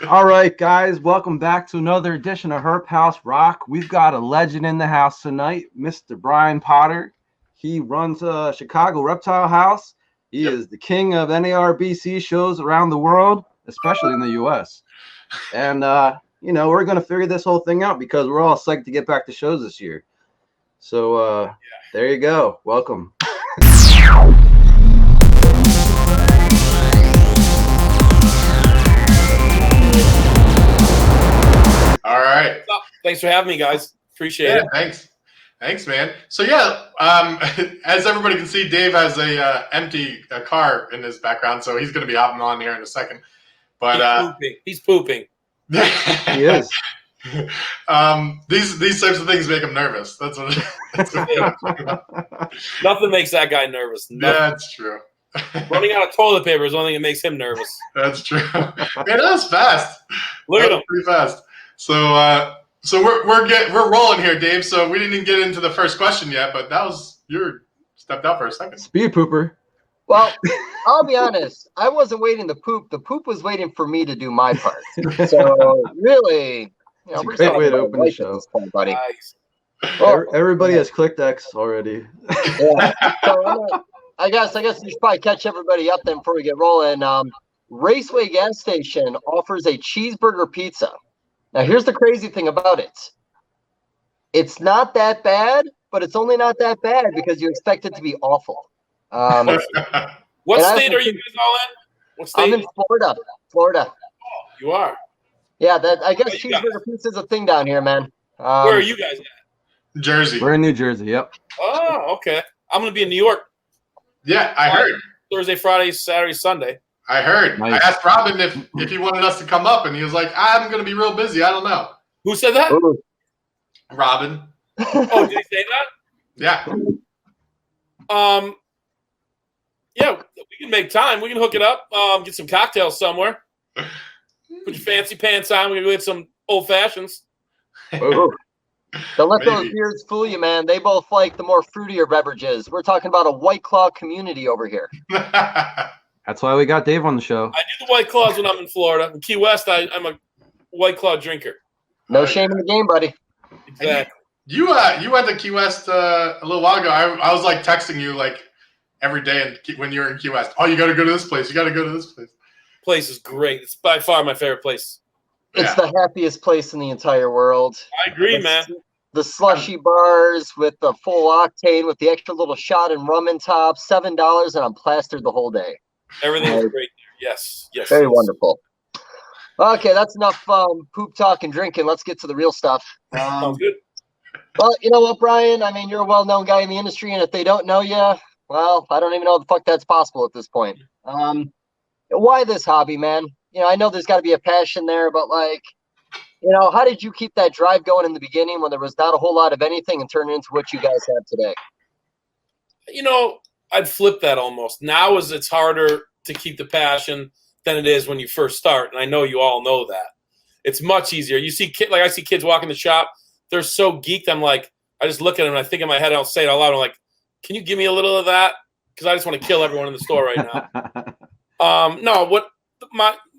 All right, guys, welcome back to another edition of Herp House Rock. We've got a legend in the house tonight, Mr. Brian Potter. He runs a Chicago Reptile House. He is the king of NARBC shows around the world, especially in the U.S. And, we're going to figure this whole thing out because we're all psyched to get back to shows this year. So, there you go. Welcome. All right. Thanks for having me, guys. Appreciate it. Thanks, man. So as everybody can see, Dave has a empty car in his background, so he's going to be hopping on here in a second. But he's pooping. He is. These types of things make him nervous. That's what. Nothing makes that guy nervous. That's true. Running out of toilet paper is the only thing that makes him nervous. That's true. Man, that was fast. Look at him. Pretty fast. So we're rolling here, Dave. So we didn't even get into the first question yet, but you stepped out for a second. Speed pooper. Well, I'll be honest. I wasn't waiting to poop. The poop was waiting for me to do my part. So really, it's a great way to open the show, point, buddy. Nice. Well, everybody has clicked X already. Yeah. So I guess you should probably catch everybody up then before we get rolling. Raceway gas station offers a cheeseburger pizza. Now, here's the crazy thing about it. It's not that bad, but it's only not that bad because you expect it to be awful. What state are you guys all in? What state? I'm in Florida. Oh, you are? Yeah, I guess cheeseburger pizza is a thing down here, man. Where are you guys at? Jersey. We're in New Jersey, yep. Oh, okay. I'm going to be in New York. Yeah, I heard. Thursday, Friday, Saturday, Sunday. I heard. Nice. I asked Robin if he wanted us to come up, and he was like, I'm going to be real busy. I don't know. Who said that? Ooh. Robin. Oh, did he say that? Yeah. Yeah, we can make time. We can hook it up, get some cocktails somewhere. Put your fancy pants on. We can go get some old fashions. Don't let Maybe. those beards fool you, man. They both like the more fruitier beverages. We're talking about a White Claw community over here. That's why we got Dave on the show. I do the White Claws when I'm in Florida. In Key West, I'm a White Claw drinker. No shame in the game, buddy. Exactly. You went to Key West a little while ago. I was like texting you like every day when you were in Key West. Oh, you got to go to this place. You got to go to this place. Place is great. It's by far my favorite place. It's the happiest place in the entire world. I agree, man. The slushy bars with the full octane with the extra little shot and rum in top, $7, and I'm plastered the whole day. Everything is great there. Yes. Very wonderful. Okay, that's enough poop talk and drinking. Let's get to the real stuff. Sounds good. Well, you know what, Brian? I mean, you're a well-known guy in the industry, and if they don't know you, well, I don't even know how the fuck that's possible at this point. Why this hobby, man? You know, I know there's got to be a passion there, but how did you keep that drive going in the beginning when there was not a whole lot of anything and turn it into what you guys have today? I'd flip that almost. Now it's harder to keep the passion than it is when you first start, and I know you all know that. It's much easier. You see, I see kids walk in the shop. They're so geeked. I'm like, I just look at them and I think in my head, I'll say it out loud. I'm like, can you give me a little of that? Because I just want to kill everyone in the store right now.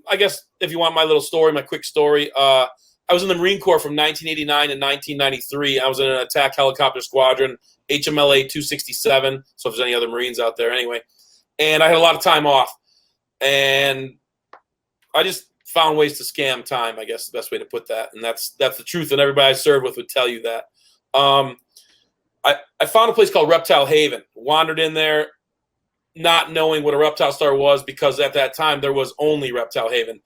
I guess if you want my little story, my quick story, I was in the Marine Corps from 1989 to 1993. I was in an attack helicopter squadron, HMLA 267. So if there's any other Marines out there, anyway. And I had a lot of time off. And I just found ways to scam time, I guess is the best way to put that. And that's the truth. And everybody I served with would tell you that. I found a place called Reptile Haven. Wandered in there not knowing what a reptile store was because at that time there was only Reptile Haven.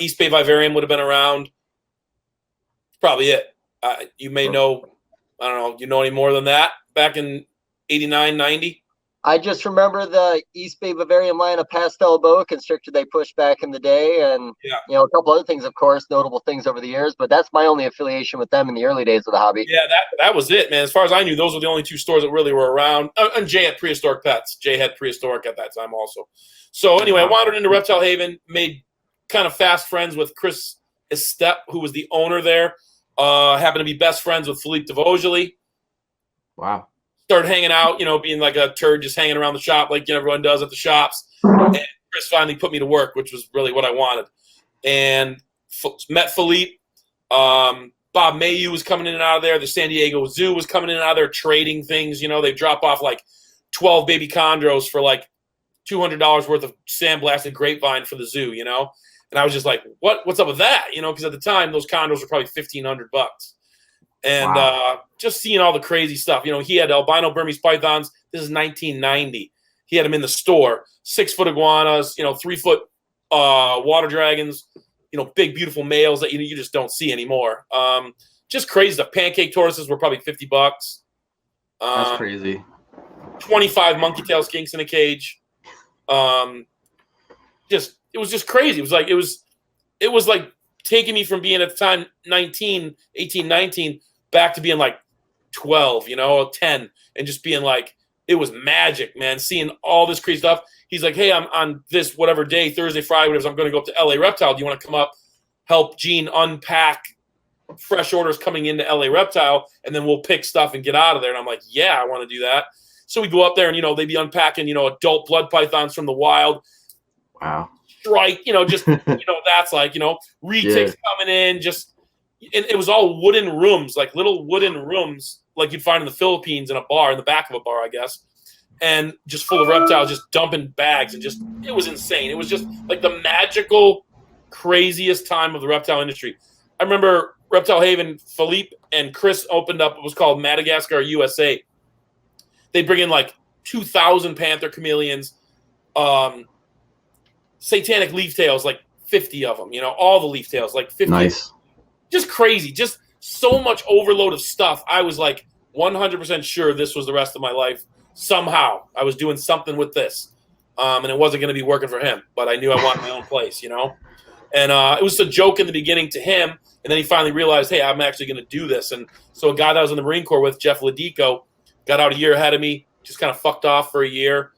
East Bay Vivarium would have been around. Probably it. You may know, I don't know, you know any more than that back in 89, 90? I just remember the East Bay Vivarium line of pastel boa constrictor they pushed back in the day, and a couple other things, of course, notable things over the years. But that's my only affiliation with them in the early days of the hobby. Yeah, that was it, man. As far as I knew, those were the only two stores that really were around. And Jay had Prehistoric Pets. Jay had Prehistoric at that time also. So anyway, I wandered into Reptile Haven, made kind of fast friends with Chris Estep, who was the owner there. Happened to be best friends with Philippe Devogely. Wow. Started hanging out, being like a turd, just hanging around the shop like everyone does at the shops. And Chris finally put me to work, which was really what I wanted. And met Philippe. Bob Mayu was coming in and out of there. The San Diego Zoo was coming in and out of there trading things. They drop off like 12 baby chondros for like $200 worth of sandblasted grapevine for the zoo, And I was just like, what's up with that? Because at the time, those chondros were probably $1,500. And Wow. just seeing all the crazy stuff. He had albino Burmese pythons. This is 1990. He had them in the store. 6-foot iguanas, 3-foot water dragons, big, beautiful males that you just don't see anymore. Just crazy stuff. Pancake tortoises were probably $50. That's crazy. 25 monkey tail skinks in a cage. It was just crazy. It was like taking me from being at the time 18, 19 back to being like 12, 10, and just being like, it was magic, man. Seeing all this crazy stuff. He's like, hey, I'm on this whatever day, Thursday, Friday, whatever. I'm going to go up to LA Reptile. Do you want to come up, help Gene unpack fresh orders coming into LA Reptile, and then we'll pick stuff and get out of there? And I'm like, yeah, I want to do that. So we go up there and, they'd be unpacking, adult blood pythons from the wild. Wow. Strike, just, that's like, retics coming in, and it was all wooden rooms, like little wooden rooms like you'd find in the Philippines in a bar, in the back of a bar, I guess. And just full of reptiles, just dumping bags, and it was insane. It was just like the magical, craziest time of the reptile industry. I remember Reptile Haven, Philippe and Chris opened up what was called Madagascar USA. They bring in like 2,000 panther chameleons, satanic leaf tails, like 50 of them, all the leaf tails, like 50. Nice. Just crazy. Just so much overload of stuff. I was like 100% sure this was the rest of my life. Somehow I was doing something with this. And it wasn't going to be working for him, but I knew I wanted my own place, And it was a joke in the beginning to him. And then he finally realized, hey, I'm actually going to do this. And so a guy that I was in the Marine Corps with, Jeff Ladico, got out a year ahead of me, just kind of fucked off for a year.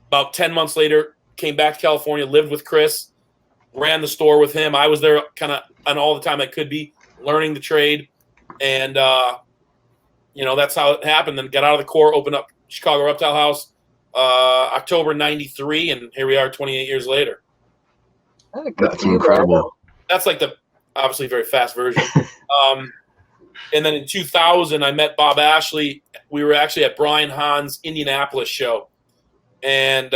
About 10 months later, came back to California, lived with Chris, ran the store with him. I was there kind of on all the time I could be, learning the trade. And, that's how it happened. Then got out of the Corps, opened up Chicago Reptile House, October 93, and here we are 28 years later. That's incredible. That's like the obviously very fast version. And then in 2000, I met Bob Ashley. We were actually at Brian Hahn's Indianapolis show, and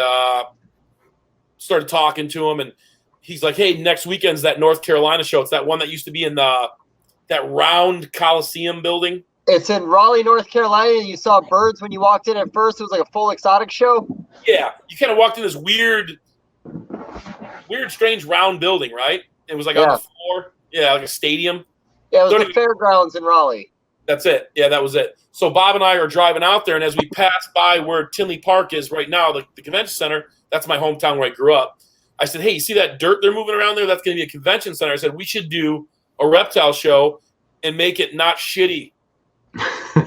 started talking to him. And he's like, "Hey, next weekend's that North Carolina show. It's that one that used to be in that round Coliseum building." It's in Raleigh, North Carolina. You saw birds when you walked in at first. It was like a full exotic show. Yeah, you kind of walked in this weird, strange round building, right? It was like on the floor. Yeah, like a stadium. Yeah, it was the fairgrounds in Raleigh. That's it. Yeah, that was it. So Bob and I are driving out there, and as we pass by where Tinley Park is right now, the convention center, that's my hometown where I grew up. I said, hey, you see that dirt they're moving around there? That's going to be a convention center. I said, we should do a reptile show and make it not shitty.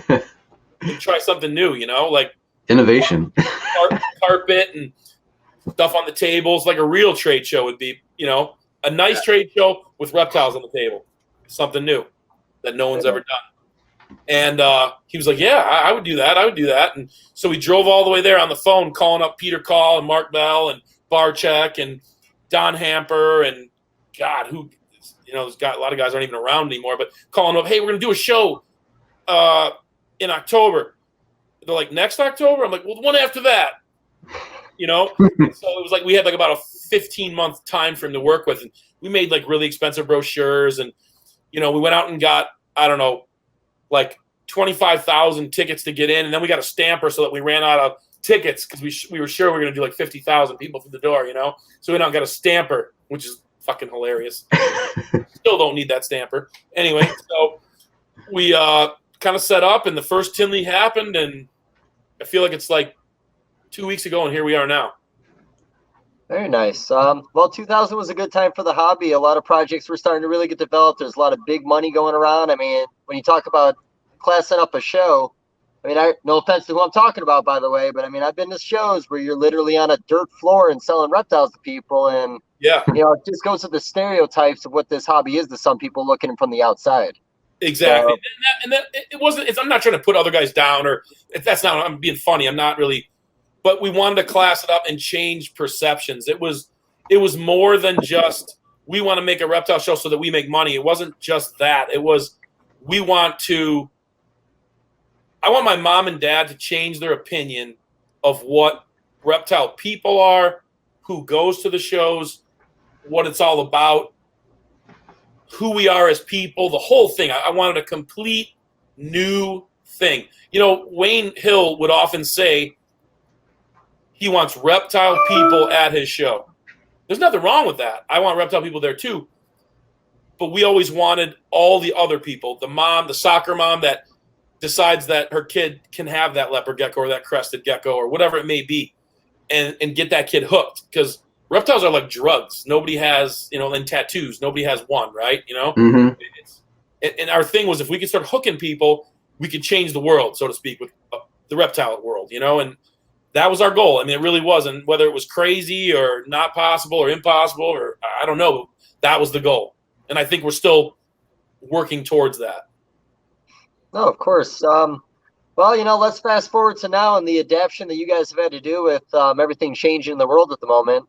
And try something new, like innovation. Carpet and stuff on the tables, like a real trade show would be, a nice trade show with reptiles on the table. Something new that no one's ever done. And he was like, yeah, I would do that. I would do that. And so we drove all the way there on the phone, calling up Peter Call and Mark Bell and Barczyk and Don Hamper and God, who, there's got a lot of guys aren't even around anymore, but calling up, hey, we're going to do a show in October. They're like, next October? I'm like, well, the one after that. So it was like we had like about a 15-month time frame to work with. And we made like really expensive brochures. And, we went out and got, I don't know, like 25,000 tickets to get in. And then we got a stamper so that we ran out of tickets because we were sure we were going to do like 50,000 people through the door, So we went out and got a stamper, which is fucking hilarious. Still don't need that stamper. Anyway, so we kind of set up, and the first Tinley happened, and I feel like it's like 2 weeks ago, and here we are now. Very nice. Well, 2000 was a good time for the hobby. A lot of projects were starting to really get developed. There's a lot of big money going around. I mean, when you talk about classing up a show, I mean, no offense to who I'm talking about, by the way, but I mean, I've been to shows where you're literally on a dirt floor and selling reptiles to people, and yeah, it just goes to the stereotypes of what this hobby is to some people looking from the outside. Exactly. And that it wasn't, I'm not trying to put other guys down, or that's not, I'm being funny. I'm not really, but we wanted to class it up and change perceptions. It was more than just we want to make a reptile show so that we make money. It wasn't just that. It was I want my mom and dad to change their opinion of what reptile people are, who goes to the shows, what it's all about, who we are as people, the whole thing. I wanted a complete new thing. You know, Wayne Hill would often say he wants reptile people at his show. There's nothing wrong with that. I want reptile people there too. But we always wanted all the other people, the mom, the soccer mom that decides that her kid can have that leopard gecko or that crested gecko or whatever it may be, and get that kid hooked. Because reptiles are like drugs. Nobody has, and tattoos. Nobody has one, right? Mm-hmm. And our thing was, if we could start hooking people, we could change the world, so to speak, with the reptile world, and that was our goal. I mean, it really was. And whether it was crazy or not possible or impossible, or I don't know, that was the goal. And I think we're still working towards that. No, of course. Well, let's fast forward to now and the adaptation that you guys have had to do with everything changing in the world at the moment.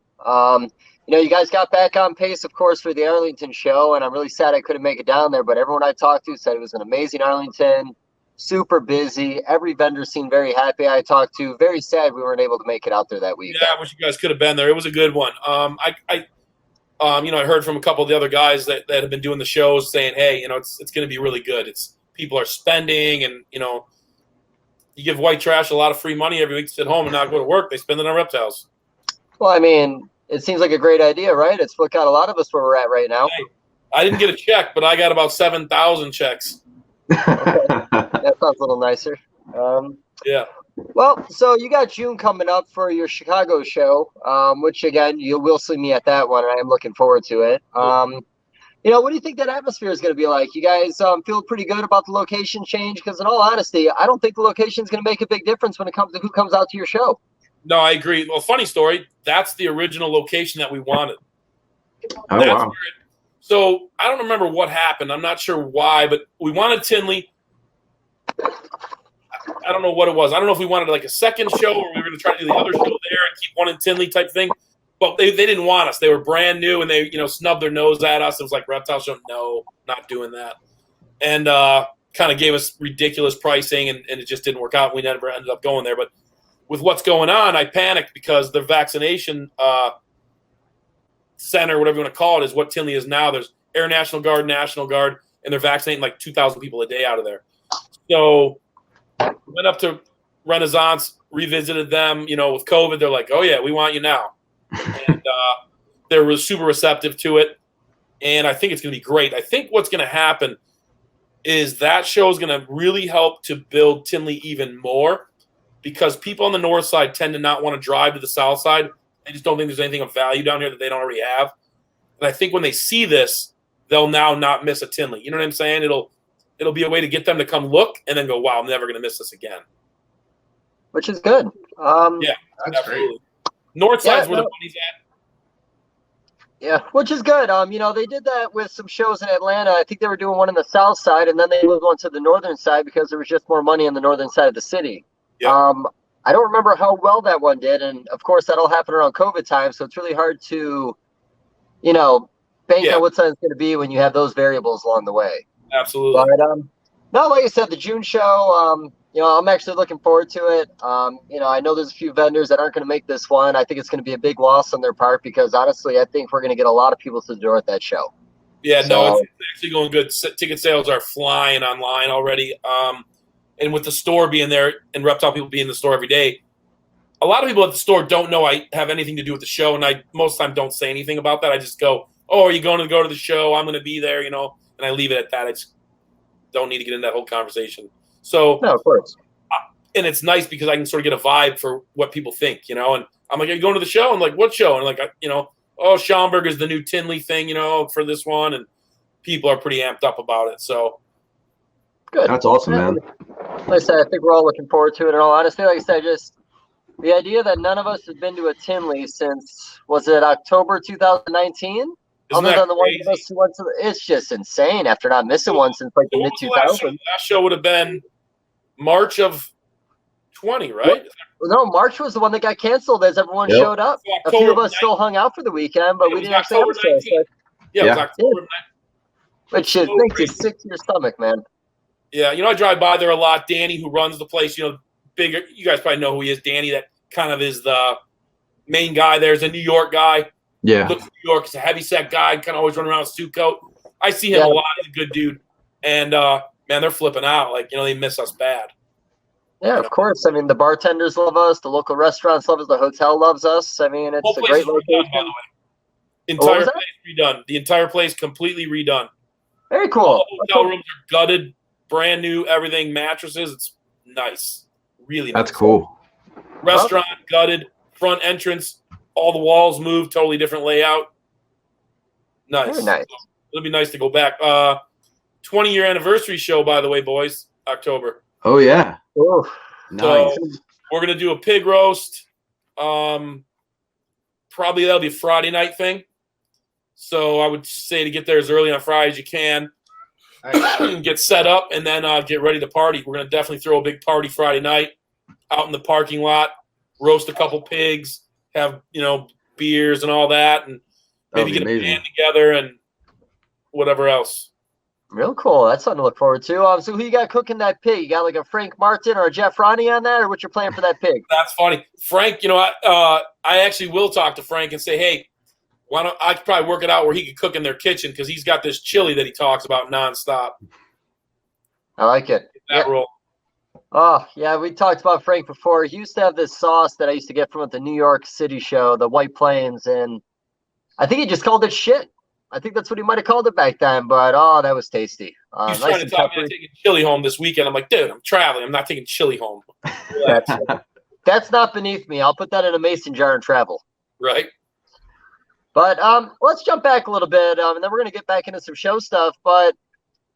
You guys got back on pace, of course, for the Arlington show, and I'm really sad I couldn't make it down there, but everyone I talked to said it was an amazing Arlington, super busy. Every vendor seemed very happy I talked to. Very sad we weren't able to make it out there that week. Yeah, I wish you guys could have been there. It was a good one. I heard from a couple of the other guys that have been doing the shows saying, hey, it's going to be really good. People are spending, and, you give white trash a lot of free money every week to sit home and not go to work. They spend it on reptiles. Well, I mean, it seems like a great idea, right? It's what got a lot of us where we're at right now. Hey, I didn't get a check, but I got about 7,000 checks. Okay. That sounds a little nicer. Yeah. Well, so you got June coming up for your Chicago show, which, again, you will see me at that one, and I am looking forward to it. What do you think that atmosphere is going to be like? You guys feel pretty good about the location change? Because in all honesty, I don't think the location is going to make a big difference when it comes to who comes out to your show. No, I agree. Well, funny story. That's the original location that we wanted. Oh, wow. So I don't remember what happened. I'm not sure why, but we wanted Tinley. I don't know what it was. I don't know if we wanted like a second show or we were going to try to do the other show there and keep one in Tinley type thing. But they didn't want us. They were brand new, and they snubbed their nose at us. It was like, reptile show, no, not doing that. And kind of gave us ridiculous pricing, and it just didn't work out. We never ended up going there. But with what's going on, I panicked because the vaccination center, whatever you want to call it, is what Tinley is now. There's Air National Guard, National Guard, and they're vaccinating like 2,000 people a day out of there. So we went up to Renaissance, revisited them, with COVID. They're like, oh, yeah, we want you now. And they were super receptive to it. And I think it's going to be great. I think what's going to happen is that show is going to really help to build Tinley even more, because people on the north side tend to not want to drive to the south side. They just don't think there's anything of value down here that they don't already have. And I think when they see this, they'll now not miss a Tinley. You know what I'm saying? It'll be a way to get them to come look and then go, wow, I'm never going to miss this again. Which is good. Yeah, That's absolutely. great. North side's where the money's at. Yeah, which is good. They did that with some shows in Atlanta. I think they were doing one on the south side, and then they moved on to the northern side because there was just more money on the northern side of the city. Yeah. I don't remember how well that one did, and of course that'll happen around COVID time, so it's really hard to, bank on what side it's going to be when you have those variables along the way. Absolutely. But no, like I said, the June show, I'm actually looking forward to it. I know there's a few vendors that aren't going to make this one. I think it's going to be a big loss on their part because, honestly, I think we're going to get a lot of people to the door at that show. Yeah, no, it's actually going good. Ticket sales are flying online already. And with the store being there and reptile people being in the store every day, a lot of people at the store don't know I have anything to do with the show, and I most of the time don't say anything about that. I just go, oh, are you going to go to the show? I'm going to be there, and I leave it at that. I just don't need to get into that whole conversation. So, no, of course. And it's nice because I can sort of get a vibe for what people think, and I'm like, are you going to the show? I'm like, what show? And like, oh, Schaumburg is the new Tinley thing, for this one, and people are pretty amped up about it. So good. That's awesome, man. Like I said, I think we're all looking forward to it. In all honesty, like I said, just the idea that none of us have been to a Tinley since, was it October 2019? Other than the one of us who went to it's just insane after not missing one since like the mid-2000s. Last show would have been March of 20, right? No, March was the one that got canceled as everyone showed up. A few of us still hung out for the weekend, but we didn't actually have a show. Yeah, Yeah. it was October. Which shit So makes you crazy. sick to your stomach, man. Yeah, I drive by there a lot. Danny, who runs the place, bigger. You guys probably know who he is. Danny, that kind of is the main guy there. Is a New York guy. Yeah. Looks New York. He's a heavyset guy. Kind of always running around with a suit coat. I see him a lot. He's a good dude. And man, they're flipping out. Like they miss us bad. Yeah, of course. I mean, the bartenders love us. The local restaurants love us. The hotel loves us. I mean, it's a great location. By the way. Entire place redone. The entire place completely redone. Very cool. All the hotel rooms are gutted, brand new, everything, mattresses. It's nice. Really nice. That's cool. Restaurant gutted, front entrance, all the walls moved, totally different layout. Nice. Very nice. It'll be nice to go back. 20-year anniversary show, by the way, boys. October. Oh yeah. Ooh. Nice. So we're gonna do a pig roast. Probably that'll be a Friday night thing. So I would say to get there as early on Friday as you can. Get set up and then get ready to party. We're gonna definitely throw a big party Friday night out in the parking lot. Roast a couple pigs. Have beers and all that, and maybe get a band together and whatever else. Real cool. That's something to look forward to. So who you got cooking that pig? You got like a Frank Martin or a Jeff Ronnie on that, or what's your plan for that pig? That's funny. Frank, I actually will talk to Frank and say, hey, why don't I could probably work it out where he could cook in their kitchen because he's got this chili that he talks about nonstop. I like it. That roll. Oh, yeah, we talked about Frank before. He used to have this sauce that I used to get from the New York City show, the White Plains, and I think he just called it shit. I think that's what he might have called it back then, but that was tasty. He's trying to talk me into taking chili home this weekend. I'm like, dude, I'm traveling. I'm not taking chili home. That's not beneath me. I'll put that in a mason jar and travel. Right. But let's jump back a little bit, and then we're going to get back into some show stuff. But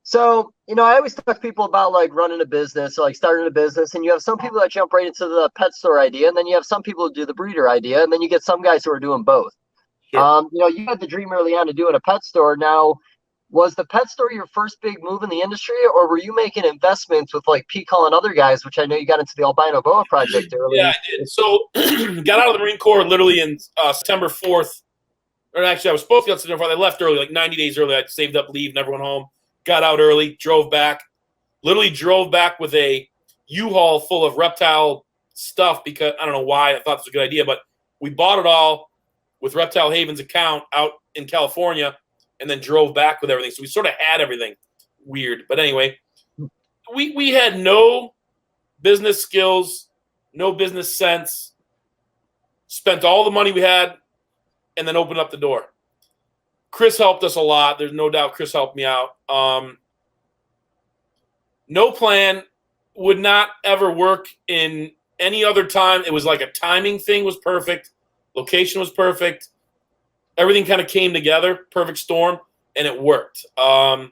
so, I always talk to people about like running a business, like starting a business, and you have some people that jump right into the pet store idea, and then you have some people who do the breeder idea, and then you get some guys who are doing both. Sure. You had the dream early on to doing a pet store. Now, was the pet store your first big move in the industry, or were you making investments with like Pete Call and other guys, which I know you got into the albino boa project early? Yeah, I did. So, got out of the Marine Corps literally in September 4th. Or actually, I was supposed to get out September 4th. I left early, like 90 days early. I saved up leave, never went home. Got out early, drove back. Literally drove back with a U-Haul full of reptile stuff because I don't know why I thought this was a good idea, but we bought it all with Reptile Haven's account out in California and then drove back with everything. So we sort of had everything. Weird. But anyway, we had no business skills, no business sense, spent all the money we had, and then opened up the door. Chris helped us a lot. There's no doubt Chris helped me out. No plan, would not ever work in any other time. It was like a timing thing was perfect. Location was perfect. Everything kind of came together, perfect storm, and it worked. Got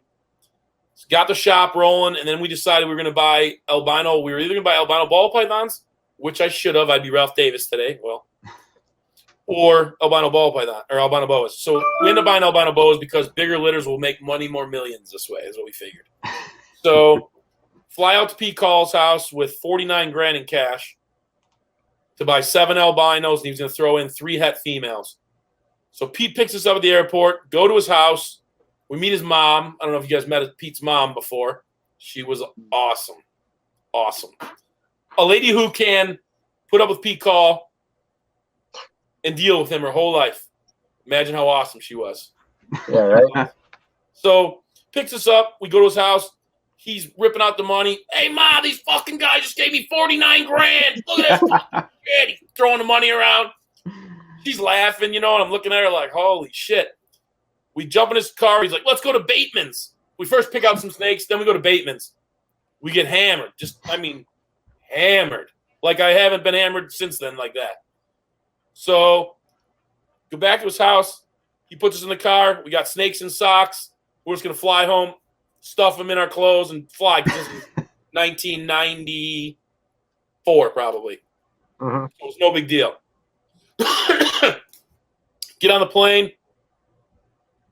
the shop rolling, and then we decided we were going to buy albino. We were either going to buy albino ball pythons, which I should have. I'd be Ralph Davis today. Well, or albino ball python or albino boas. So we ended up buying albino boas because bigger litters will make money, more millions this way, is what we figured. So fly out to Pete Call's house with $49,000 in cash to buy 7 albinos, and he was going to throw in 3 het females. So Pete picks us up at the airport, go to his house. We meet his mom. I don't know if you guys met Pete's mom before. She was awesome. Awesome. A lady who can put up with Pete Call and deal with him her whole life. Imagine how awesome she was. Yeah, right? So picks us up. We go to his house. He's ripping out the money. Hey, Ma, these fucking guys just gave me $49,000. Look at that shit. He's throwing the money around. She's laughing, and I'm looking at her like, holy shit. We jump in his car. He's like, let's go to Bateman's. We first pick out some snakes, then we go to Bateman's. We get hammered. Hammered. Like I haven't been hammered since then like that. So go back to his house. He puts us in the car. We got snakes and socks. We're just going to fly home, stuff them in our clothes, and fly. This is 1994 probably. Mm-hmm. So it was no big deal. Get on the plane.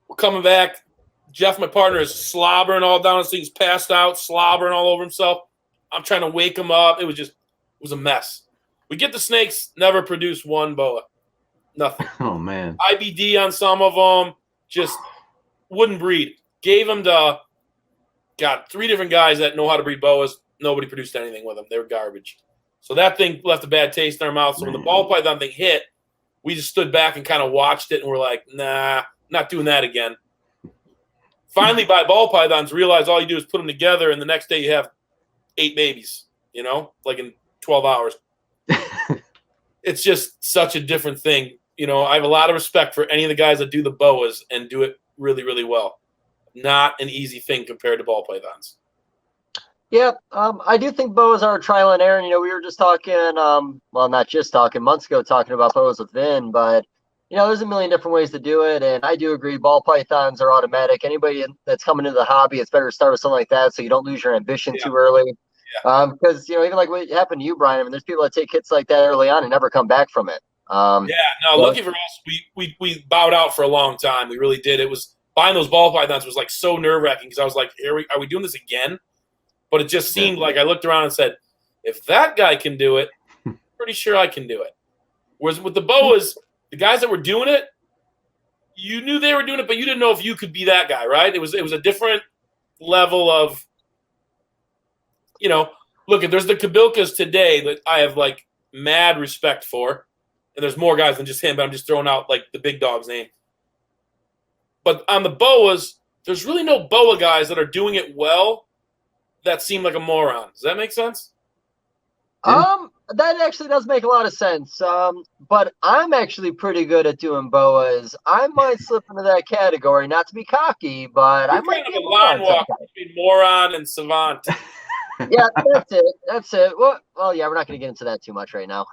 We're coming back. Jeff, my partner, is slobbering all down his thing. He's passed out, slobbering all over himself. I'm trying to wake him up. It was a mess. We get the snakes, never produce one boa. Nothing. Oh, man. IBD on some of them. Just wouldn't breed. Gave them to, got 3 different guys that know how to breed boas. Nobody produced anything with them. They were garbage. So that thing left a bad taste in our mouth. So when the ball python thing hit, we just stood back and kind of watched it, and we're like, nah, not doing that again. Finally, by ball pythons, realize all you do is put them together, and the next day you have 8 babies, like in 12 hours. It's just such a different thing. I have a lot of respect for any of the guys that do the boas and do it really, really well. Not an easy thing compared to ball pythons. Yeah, I do think boas are a trial and error. We were just talking, not just talking, months ago, talking about boas with Vin, but, there's a million different ways to do it, and I do agree ball pythons are automatic. Anybody that's coming into the hobby, it's better to start with something like that so you don't lose your ambition too early. Because, even like what happened to you, Brian, I mean, there's people that take hits like that early on and never come back from it. Lucky for us, we bowed out for a long time. We really did. It was, buying those ball pythons was like so nerve-wracking because I was like, are we doing this again? But it just seemed like I looked around and said, if that guy can do it, I'm pretty sure I can do it. Whereas with the boas, the guys that were doing it, you knew they were doing it, but you didn't know if you could be that guy, right? It was a different level of, look, there's the Kabilkas today that I have like mad respect for, and there's more guys than just him, but I'm just throwing out like the big dog's name. But on the boas, there's really no boa guys that are doing it well that seem like a moron. Does that make sense? That actually does make a lot of sense. But I'm actually pretty good at doing boas. I might slip into that category, not to be cocky, but You're I might kind be of a line walker between moron and savant. Yeah, that's it. Well, yeah, we're not going to get into that too much right now.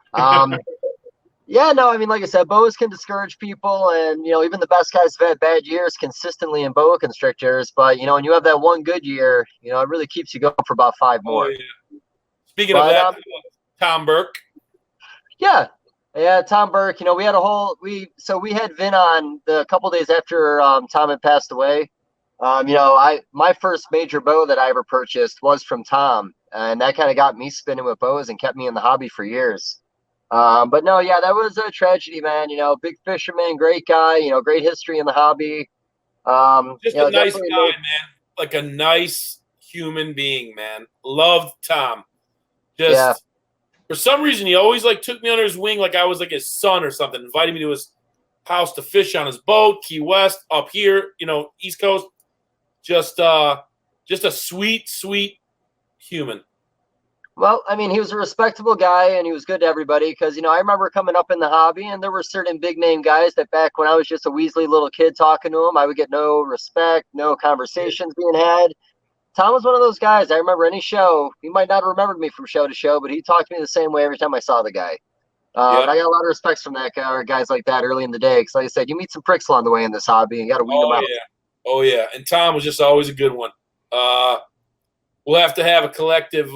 Yeah, no, I mean, like I said, boas can discourage people, and even the best guys have had bad years consistently in boa constrictors. But when you have that one good year, it really keeps you going for about 5 more. Oh, yeah. Speaking of that, Tom Burke. Yeah, Tom Burke. We had we had Vin on the couple days after Tom had passed away. My first major bow that I ever purchased was from Tom, and that kind of got me spinning with bows and kept me in the hobby for years. But no, yeah, that was a tragedy, man. Big fisherman, great guy, great history in the hobby. Just a nice guy, man. Like a nice human being, man. Loved Tom. For some reason, he always like took me under his wing like I was like his son or something. Invited me to his house to fish on his boat, Key West, up here, East Coast. Just a sweet, sweet human. Well, I mean, he was a respectable guy, and he was good to everybody because, I remember coming up in the hobby, and there were certain big-name guys that back when I was just a weaselly little kid talking to him, I would get no respect, no conversations being had. Tom was one of those guys. I remember any show. He might not have remembered me from show to show, but he talked to me the same way every time I saw the guy. And I got a lot of respect from that guy or guys like that early in the day because, like I said, you meet some pricks along the way in this hobby, and you got to weed them out. Oh, yeah. And Tom was just always a good one. We'll have to have a collective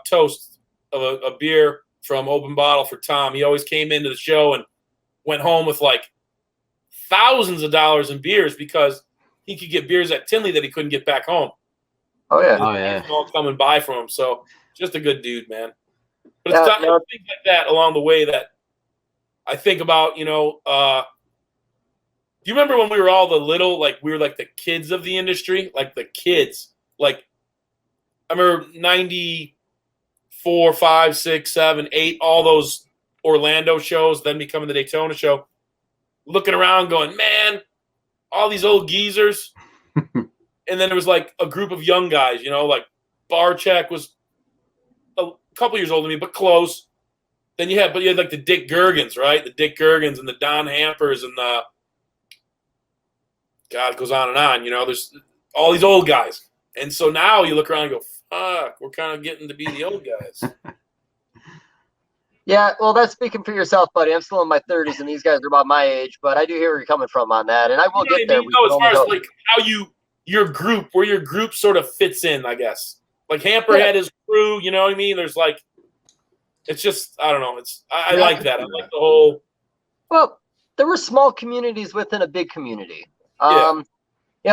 toast of a beer from Open Bottle for Tom. He always came into the show and went home with like thousands of dollars in beers because he could get beers at Tinley that he couldn't get back home. Oh, yeah. Oh, yeah. All coming by from him. So just a good dude, man. But it's things like that along the way that I think about, do you remember when we were all the little, like we were like the kids of the industry? Like the kids. Like I remember 94, 5, 6, 7, 8, all those Orlando shows, then becoming the Daytona show, looking around going, man, all these old geezers. And then there was like a group of young guys, like Barchek was a couple years older than me, but close. Then you had like the Dick Gergens, right? The Dick Gergens and the Don Hampers and the God, it goes on and on. There's all these old guys. And so now you look around and go, fuck, we're kind of getting to be the old guys. Yeah, well, that's speaking for yourself, buddy. I'm still in my 30s, and these guys are about my age, but I do hear where you're coming from on that, and I will get there. As far as like how your group sort of fits in, I guess. Like Hamper had his crew, you know what I mean? There's like, it's just, I don't know. I like that. I like the whole. Well, there were small communities within a big community. Yeah.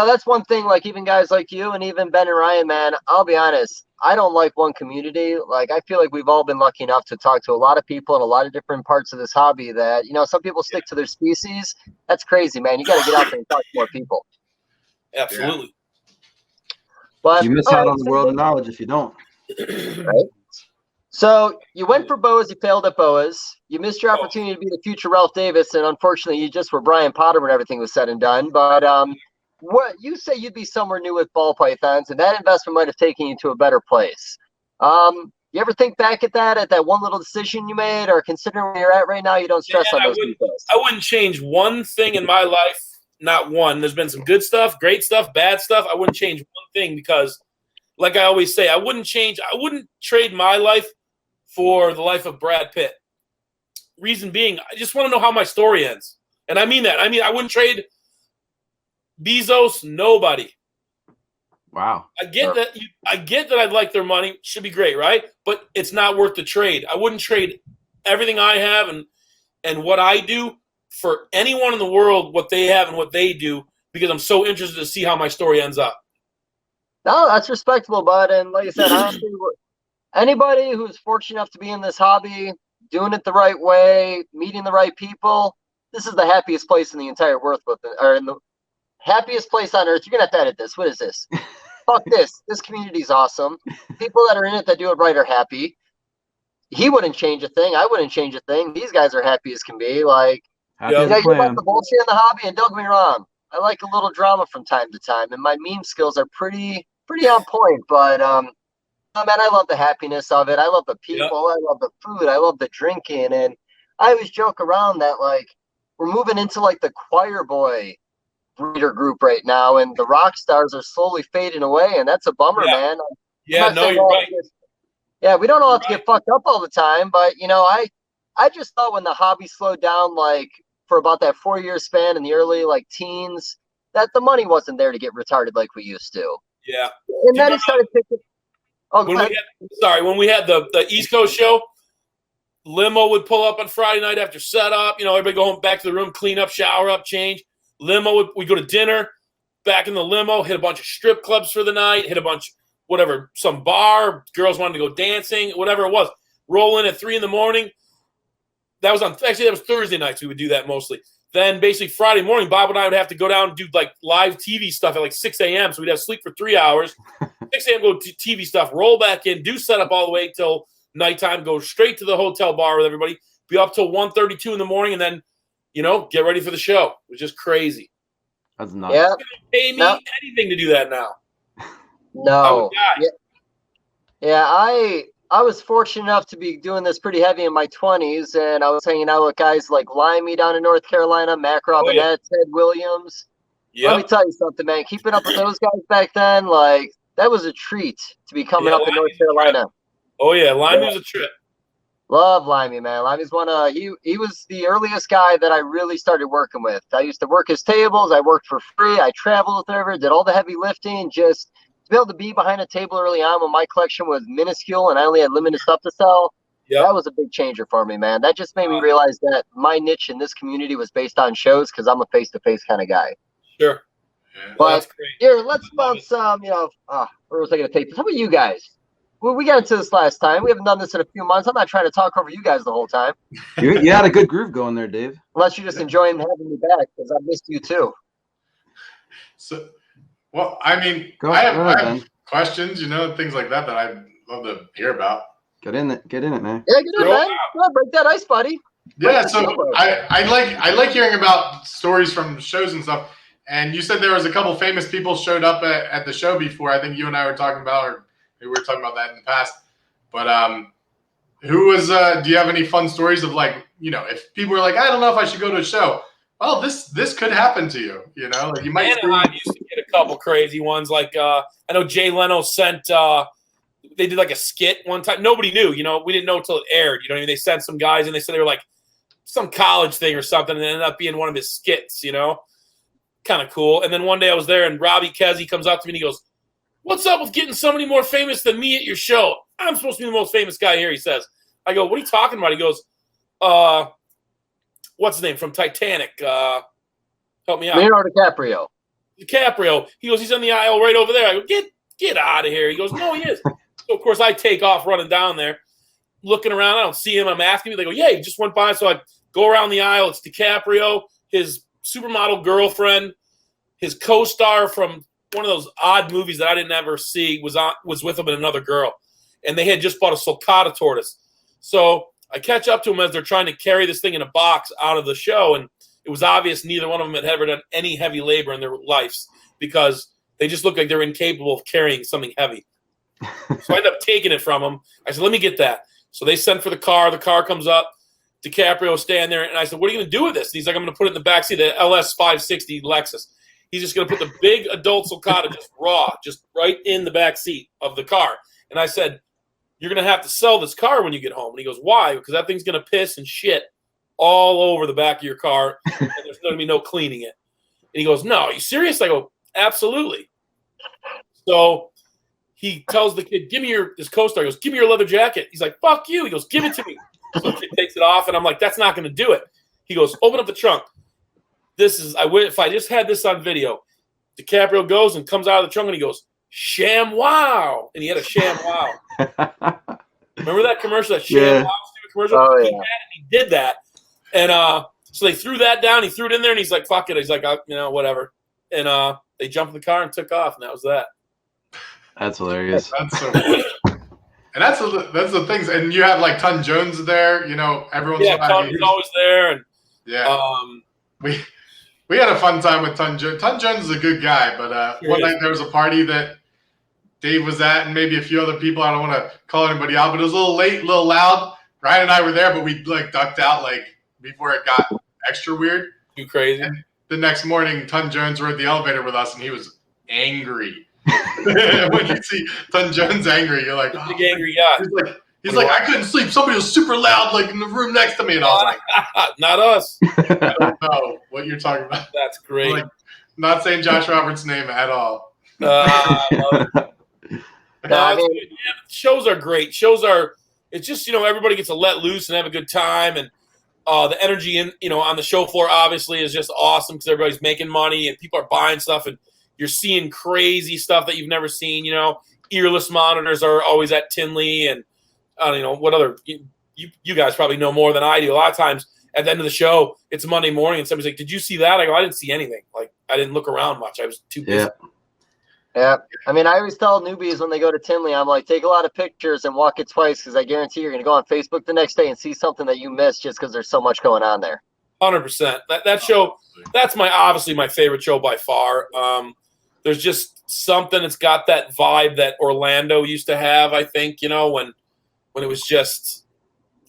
That's one thing, like even guys like you and even Ben and Ryan, man, I'll be honest, I don't like one community. Like, I feel like we've all been lucky enough to talk to a lot of people in a lot of different parts of this hobby that, some people stick to their species. That's crazy, man. You got to get out there and talk to more people. Absolutely. But You miss all out right, on the world of knowledge if you don't. right? So you went for Boas, you failed at Boas. You missed your opportunity to be the future Ralph Davis, and unfortunately, you just were Brian Potter when everything was said and done. But what you say you'd be somewhere new with ball pythons, and that investment might have taken you to a better place. You ever think back at that one little decision you made, or considering where you're at right now, you don't stress on those details? I wouldn't change one thing in my life. Not one. There's been some good stuff, great stuff, bad stuff. I wouldn't change one thing because, like I always say, I wouldn't trade my life for the life of Brad Pitt. Reason being, I just want to know how my story ends. And I mean that. I mean, I wouldn't trade Bezos, nobody. Wow. I get that I'd like their money. Should be great, right? But it's not worth the trade. I wouldn't trade everything I have and what I do for anyone in the world, what they have and what they do, because I'm so interested to see how my story ends up. No, that's respectable, bud. And like I said, honestly, anybody who's fortunate enough to be in this hobby, doing it the right way, meeting the right people, this is the happiest place in the entire world, or in the happiest place on earth. You're gonna have to edit this. What is this? Fuck this. This community's awesome. People that are in it that do it right are happy. He wouldn't change a thing. I wouldn't change a thing. These guys are happy as can be. Like, Happy Yeah. as you a know, you like clam. the bullshit in the hobby, and don't get me wrong, I like a little drama from time to time, and my meme skills are pretty on point. But oh, man, I love the happiness of it. I love the people. I love the food. I love the drinking, and I always joke around that like we're moving into like the choir boy breeder group right now, and the rock stars are slowly fading away, and that's a bummer, Yeah. man. Yeah, no, you're right. Yeah, we don't all have to get fucked up all the time, but you know, I just thought when the hobby slowed down, like for about that 4-year span in the early like teens, that the money wasn't there to get retarded like we used to. Yeah. And then it started picking. Oh, go ahead. When we had the East Coast show, limo would pull up on Friday night after setup. You know, everybody go home back to the room, clean up, shower up, change. We go to dinner, back in the limo, hit a bunch of strip clubs for the night, hit a bunch, whatever, some bar, girls wanted to go dancing, whatever it was. Roll in at 3 a.m. That was Thursday nights. We would do that mostly. Then basically Friday morning, Bob and I would have to go down and do like live TV stuff at like 6 a.m. So we'd have to sleep for 3 hours. 6 a.m. go to TV stuff, roll back in, do setup all the way till nighttime, go straight to the hotel bar with everybody, be up till 1:32 in the morning, and then, you know, get ready for the show. It was just crazy. That's nuts. Yeah. Pay me anything to do that now. No. Yeah. Yeah, I was fortunate enough to be doing this pretty heavy in my 20s, and I was hanging out with guys like Limey down in North Carolina, Mac Robinette, Ted Williams. Yeah. Let me tell you something, man. Keeping up with those guys back then, like, that was a treat to be coming up in North Carolina. Oh, yeah. Limey was a trip. Love Limey, man. Limey's he was the earliest guy that I really started working with. I used to work his tables. I worked for free. I traveled with her, did all the heavy lifting, just to be able to be behind a table early on when my collection was minuscule and I only had limited stuff to sell. Yep. That was a big changer for me, man. That just made me realize that my niche in this community was based on shows because I'm a face-to-face kind of guy. Sure. Yeah. But that's great. Here, let's bounce some, where was I going to take this? How about you guys? Well, we got into this last time. We haven't done this in a few months. I'm not trying to talk over you guys the whole time. You had a good groove going there, Dave. Unless you're just enjoying having me back because I missed you too. So, well, I mean, I have questions, things like that I'd love to hear about. Get in it, man. Yeah, get in, man. Go break that ice, buddy. Yeah, so I like hearing about stories from shows and stuff. And you said there was a couple famous people showed up at the show before. I think you and I were talking about, or maybe we were talking about that in the past. But who was? Do you have any fun stories of like, if people were like, I don't know if I should go to a show. Well, this could happen to you. Like you might. Anaheim used to get a couple crazy ones. Like I know Jay Leno sent. They did like a skit one time. Nobody knew. We didn't know until it aired. You know what I mean? They sent some guys and they said they were like some college thing or something, and it ended up being one of his skits. Kind of cool. And then one day I was there, and Robbie Kesey comes up to me and he goes, "What's up with getting somebody more famous than me at your show? I'm supposed to be the most famous guy here," he says. I go, "What are you talking about?" He goes, what's his name from Titanic? Help me out. Leonardo DiCaprio. DiCaprio. He goes, "He's on the aisle right over there." I go, get out of here. He goes, "No, he is." So, of course, I take off running down there, looking around. I don't see him. I'm asking me. They go, "Yeah, he just went by." So I go around the aisle. It's DiCaprio, his supermodel girlfriend, his co-star from one of those odd movies that I didn't ever see was with him and another girl, and they had just bought a sulcata tortoise. So I catch up to them as they're trying to carry this thing in a box out of the show, and it was obvious neither one of them had ever done any heavy labor in their lives because they just looked like they're incapable of carrying something heavy. So I ended up taking it from them. I said, let me get that. So they sent for the car. The car comes up. DiCaprio standing there, and I said, what are you going to do with this? And he's like, I'm going to put it in the backseat of the LS 560 Lexus. He's just going to put the big adult sulcata just raw, just right in the back seat of the car. And I said, you're going to have to sell this car when you get home. And he goes, why? Because that thing's going to piss and shit all over the back of your car, and there's going to be no cleaning it. And he goes, no, are you serious? I go, absolutely. So he tells the kid, give me his co-star. He goes, give me your leather jacket. He's like, fuck you. He goes, give it to me. So the kid takes it off, and I'm like, that's not going to do it. He goes, open up the trunk. If I just had this on video, DiCaprio goes and comes out of the trunk, and he goes, sham wow. And he had a sham wow. Remember that commercial, that sham wow stupid commercial? Oh, yeah. He did that. And so they threw that down. He threw it in there, and he's like, fuck it. He's like, whatever. And they jumped in the car and took off, and that was that. That's hilarious. That's so funny. And that's the things. And you have like Ton Jones there. Everyone's Ton's always there. And we had a fun time with Ton Jones. Ton Jones is a good guy, but one night there was a party that Dave was at, and maybe a few other people. I don't want to call anybody out, but it was a little late, a little loud. Ryan and I were there, but we like ducked out like before it got extra weird. Too crazy. And the next morning, Ton Jones rode the elevator with us, and he was angry. When you see Ton Jones angry, you're like, big angry guy. He's like, I couldn't sleep. Somebody was super loud, like in the room next to me, and I was like, not us. I don't know what you're talking about. That's great. Like, not saying Josh Roberts' name at all. Shows are great. It's just, everybody gets to let loose and have a good time, and the energy on the show floor obviously is just awesome because everybody's making money and people are buying stuff, and you're seeing crazy stuff that you've never seen. Earless monitors are always at Tinley, and I don't know what other you guys probably know more than I do. A lot of times at the end of the show, it's Monday morning, and somebody's like, "Did you see that?" I go, "I didn't see anything. Like, I didn't look around much. I was too busy." Yeah. I mean, I always tell newbies when they go to Tinley, I'm like, take a lot of pictures and walk it twice because I guarantee you're going to go on Facebook the next day and see something that you missed just because there's so much going on there. 100%. That show, that's obviously my favorite show by far. There's just something that's got that vibe that Orlando used to have, I think, when it was just,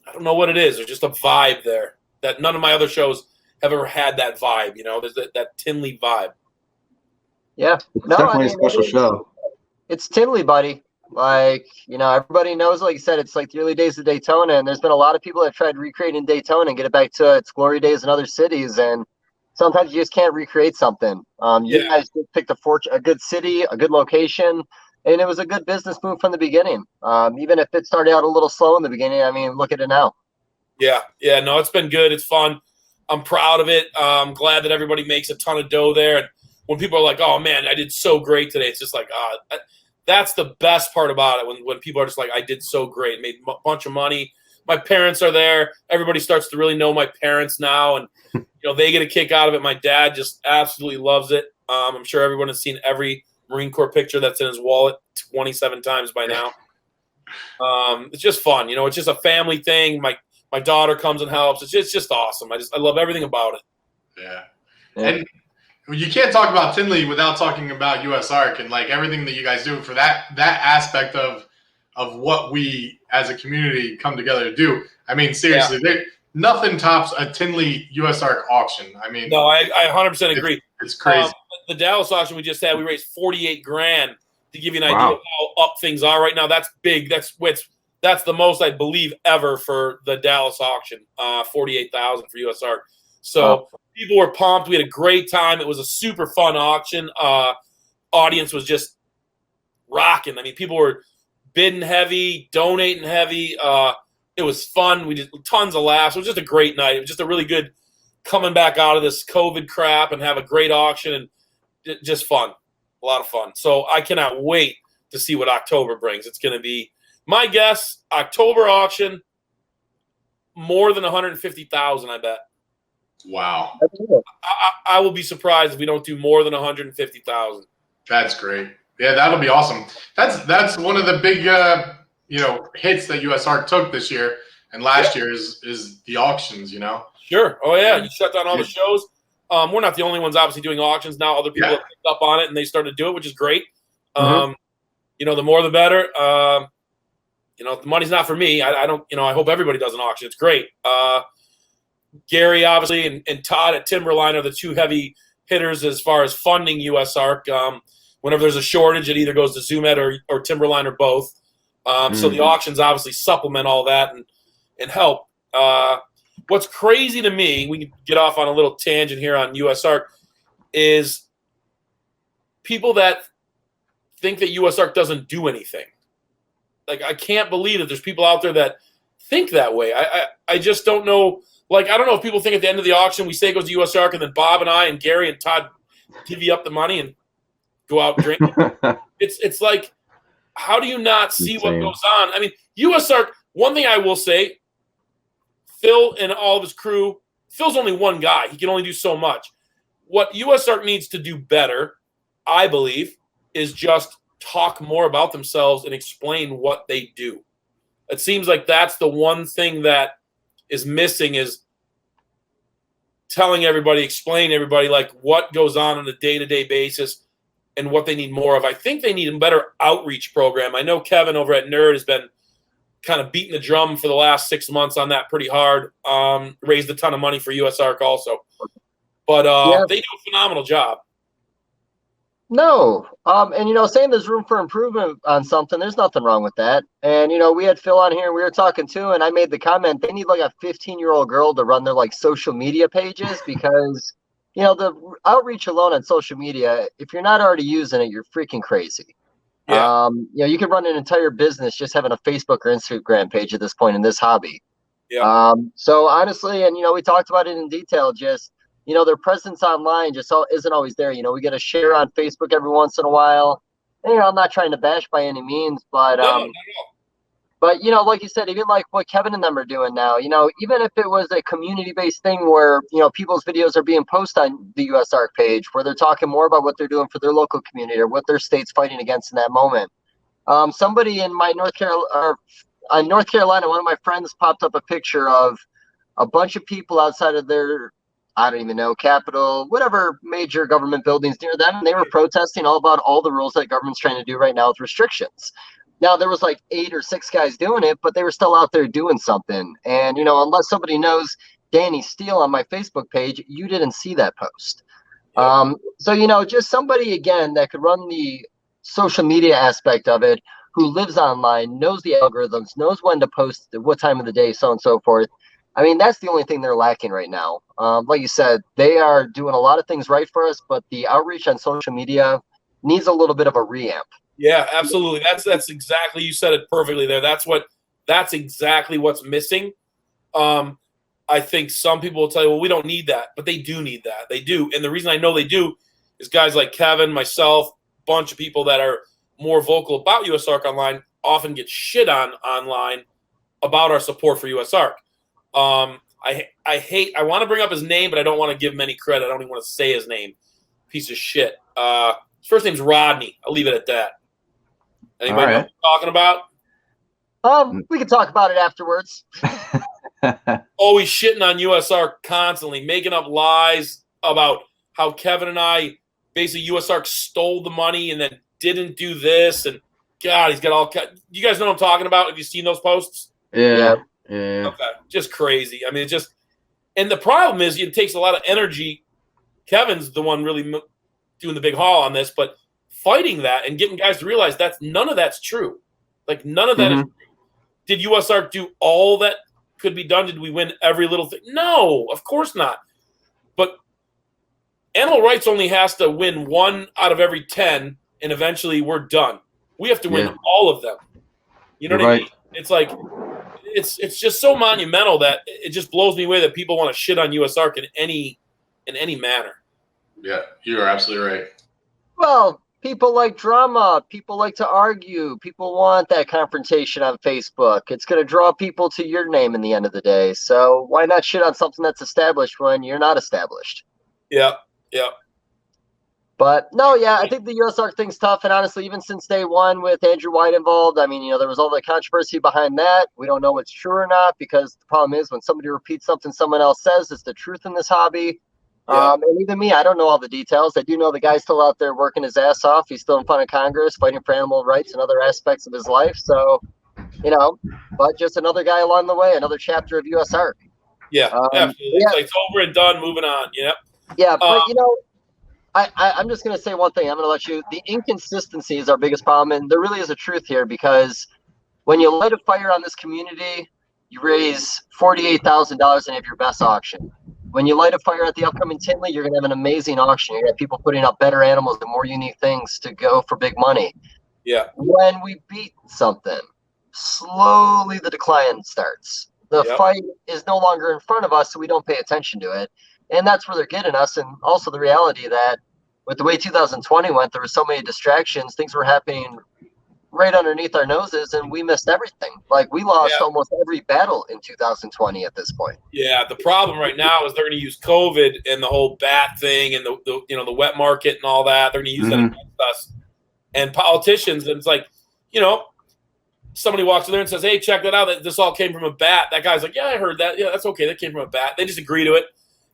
I don't know what it is. There's just a vibe there that none of my other shows have ever had that vibe, there's that Tinley vibe. Yeah. It's definitely a special show. It's Tinley, buddy. Like, everybody knows, like you said, it's like the early days of Daytona, and there's been a lot of people that have tried recreating Daytona and get it back to its glory days in other cities, and sometimes you just can't recreate something. You guys picked a good city, a good location, and it was a good business move from the beginning. Even if it started out a little slow in the beginning, I mean, look at it now. Yeah, no, it's been good. It's fun. I'm proud of it. I'm glad that everybody makes a ton of dough there. And when people are like, oh, man, I did so great today, it's just like, that's the best part about it, when people are just like, I did so great, made a bunch of money. My parents are there. Everybody starts to really know my parents now, and they get a kick out of it. My dad just absolutely loves it. I'm sure everyone has seen every Marine Corps picture that's in his wallet 27 times by now. It's just fun. It's just a family thing. My daughter comes and helps. It's just awesome. I love everything about it. Yeah. And you can't talk about Tinley without talking about USARK and like everything that you guys do for that aspect of what we as a community come together to do. I mean, seriously, nothing tops a Tinley USARK auction. I mean, no, I 100% agree. It's crazy. The Dallas auction we just had, we raised $48,000 to give you an idea of how up things are right now. That's big. That's the most I believe ever for the Dallas auction. $48,000 for USARK. So people were pumped. We had a great time. It was a super fun auction. Audience was just rocking. I mean, people were bidding heavy, donating heavy. It was fun. We did tons of laughs. It was just a great night. It was just a really good coming back out of this COVID crap and have a great auction, and just fun. A lot of fun. So I cannot wait to see what October brings. It's going to be, my guess, October auction, more than 150,000, I bet. Wow. I will be surprised if we don't do more than 150,000. That's great. Yeah, that'll be awesome. That's one of the big hits that USARK took this year and last year is the auctions. Sure. Oh yeah, you shut down all the shows. We're not the only ones obviously doing auctions now. Other people have picked up on it and they started to do it, which is great. The more the better. The money's not for me. I don't. I hope everybody does an auction. It's great. Gary obviously and Todd at Timberline are the two heavy hitters as far as funding USARK. Whenever there's a shortage, it either goes to Zoomed or Timberline or both. So the auctions obviously supplement all that and help. What's crazy to me, we can get off on a little tangent here on USARK, is people that think that USARK doesn't do anything. Like, I can't believe that there's people out there that think that way. I just don't know. Like, I don't know if people think at the end of the auction we say it goes to USARK and then Bob and I and Gary and Todd divvy up the money and go out and drink. It's like, how do you not see what goes on? I mean, USARK, one thing I will say, Phil and all of his crew, Phil's only one guy. He can only do so much. What USARK needs to do better, I believe, is just talk more about themselves and explain what they do. It seems like that's the one thing that is missing, is telling everybody, explaining everybody like what goes on a day-to-day basis and what they need more of. I think they need a better outreach program. I know Kevin over at Nerd has been kind of beating the drum for the last 6 months on that pretty hard. Raised a ton of money for USARK also. But they do a phenomenal job. No. And, saying there's room for improvement on something, there's nothing wrong with that. And, we had Phil on here and we were talking too, and I made the comment, they need like a 15-year-old girl to run their like social media pages because, the outreach alone on social media, if you're not already using it, you're freaking crazy. Yeah. You can run an entire business just having a Facebook or Instagram page at this point in this hobby. Yeah. So honestly, and, we talked about it in detail, just, their presence online just isn't always there. We get a share on Facebook every once in a while. And, I'm not trying to bash by any means, but, No. But, like you said, even like what Kevin and them are doing now, even if it was a community-based thing where, people's videos are being posted on the USARK page where they're talking more about what they're doing for their local community or what their state's fighting against in that moment. Somebody in my North Carolina, one of my friends popped up a picture of a bunch of people outside of their, I don't even know, Capitol, whatever major government buildings near them. And they were protesting all about all the rules that government's trying to do right now with restrictions. Now, there was like 8 or 6 guys doing it, but they were still out there doing something. And, unless somebody knows Danny Steele on my Facebook page, you didn't see that post. Yeah. So, just somebody, again, that could run the social media aspect of it, who lives online, knows the algorithms, knows when to post, what time of the day, so on and so forth. I mean, that's the only thing they're lacking right now. Like you said, they are doing a lot of things right for us, but the outreach on social media needs a little bit of a reamp. Yeah, absolutely. That's exactly, you said it perfectly there. That's exactly what's missing. I think some people will tell you, well, we don't need that, but they do need that. They do. And the reason I know they do is guys like Kevin, myself, a bunch of people that are more vocal about USARK online often get shit on online about our support for USARK. I want to bring up his name, but I don't want to give him any credit. I don't even want to say his name. Piece of shit. His first name's Rodney. I'll leave it at that. Anybody know what I'm talking about? We can talk about it afterwards. Always shitting on USARK constantly, making up lies about how Kevin and I, basically USARK stole the money and then didn't do this. And God, he's got all. You guys know what I'm talking about? Have you seen those posts? Yeah. Okay, just crazy. I mean, it's just, and the problem is it takes a lot of energy. Kevin's the one really doing the big haul on this, but fighting that and getting guys to realize none of that's true. Like, none of that is true. Did USARK do all that could be done? Did we win every little thing? No, of course not. But animal rights only has to win 1 out of every 10, and eventually we're done. We have to win all of them. You know what I mean? It's like, it's just so monumental that it just blows me away that people want to shit on USARK in any manner. Yeah, you are absolutely right. Well, People like drama. People like to argue. People want that confrontation on Facebook. It's going to draw people to your name in the end of the day. So why not shit on something that's established when you're not established? Yeah, yeah. But no, yeah, I think the USARK thing's tough. And honestly, even since day one with Andrew White involved, I mean, you know, there was all the controversy behind that. We don't know what's true or not, because the problem is when somebody repeats something someone else says, it's the truth in this hobby. Yeah. And even me, I don't know all the details. I do know the guy's still out there working his ass off. He's still in front of Congress, fighting for animal rights and other aspects of his life. So, you know, but just another guy along the way, another chapter of USARK. Yeah, absolutely. Yeah. It's over and done, moving on. Yep. Yeah, but you know, I'm just going to say one thing. I'm going to let you. The inconsistency is our biggest problem, and there really is a truth here, because when you light a fire on this community, you raise $48,000 and have your best auction. When you light a fire at the upcoming Tinley, you're going to have an amazing auction. You're going to have people putting up better animals and more unique things to go for big money. Yeah. When we beat something, slowly the decline starts. The fight is no longer in front of us, so we don't pay attention to it. And that's where they're getting us. And also the reality that with the way 2020 went, there were so many distractions. Things were happening right underneath our noses, and we missed everything. Like, we lost almost every battle in 2020 at this point. Yeah, the problem right now is they're going to use COVID and the whole bat thing and the you know, the wet market and all that. They're going to use that against us. And politicians, and it's like, you know, somebody walks in there and says, "Hey, check that out. This all came from a bat." That guy's like, "Yeah, I heard that. Yeah, that's okay. That came from a bat." They just agree to it.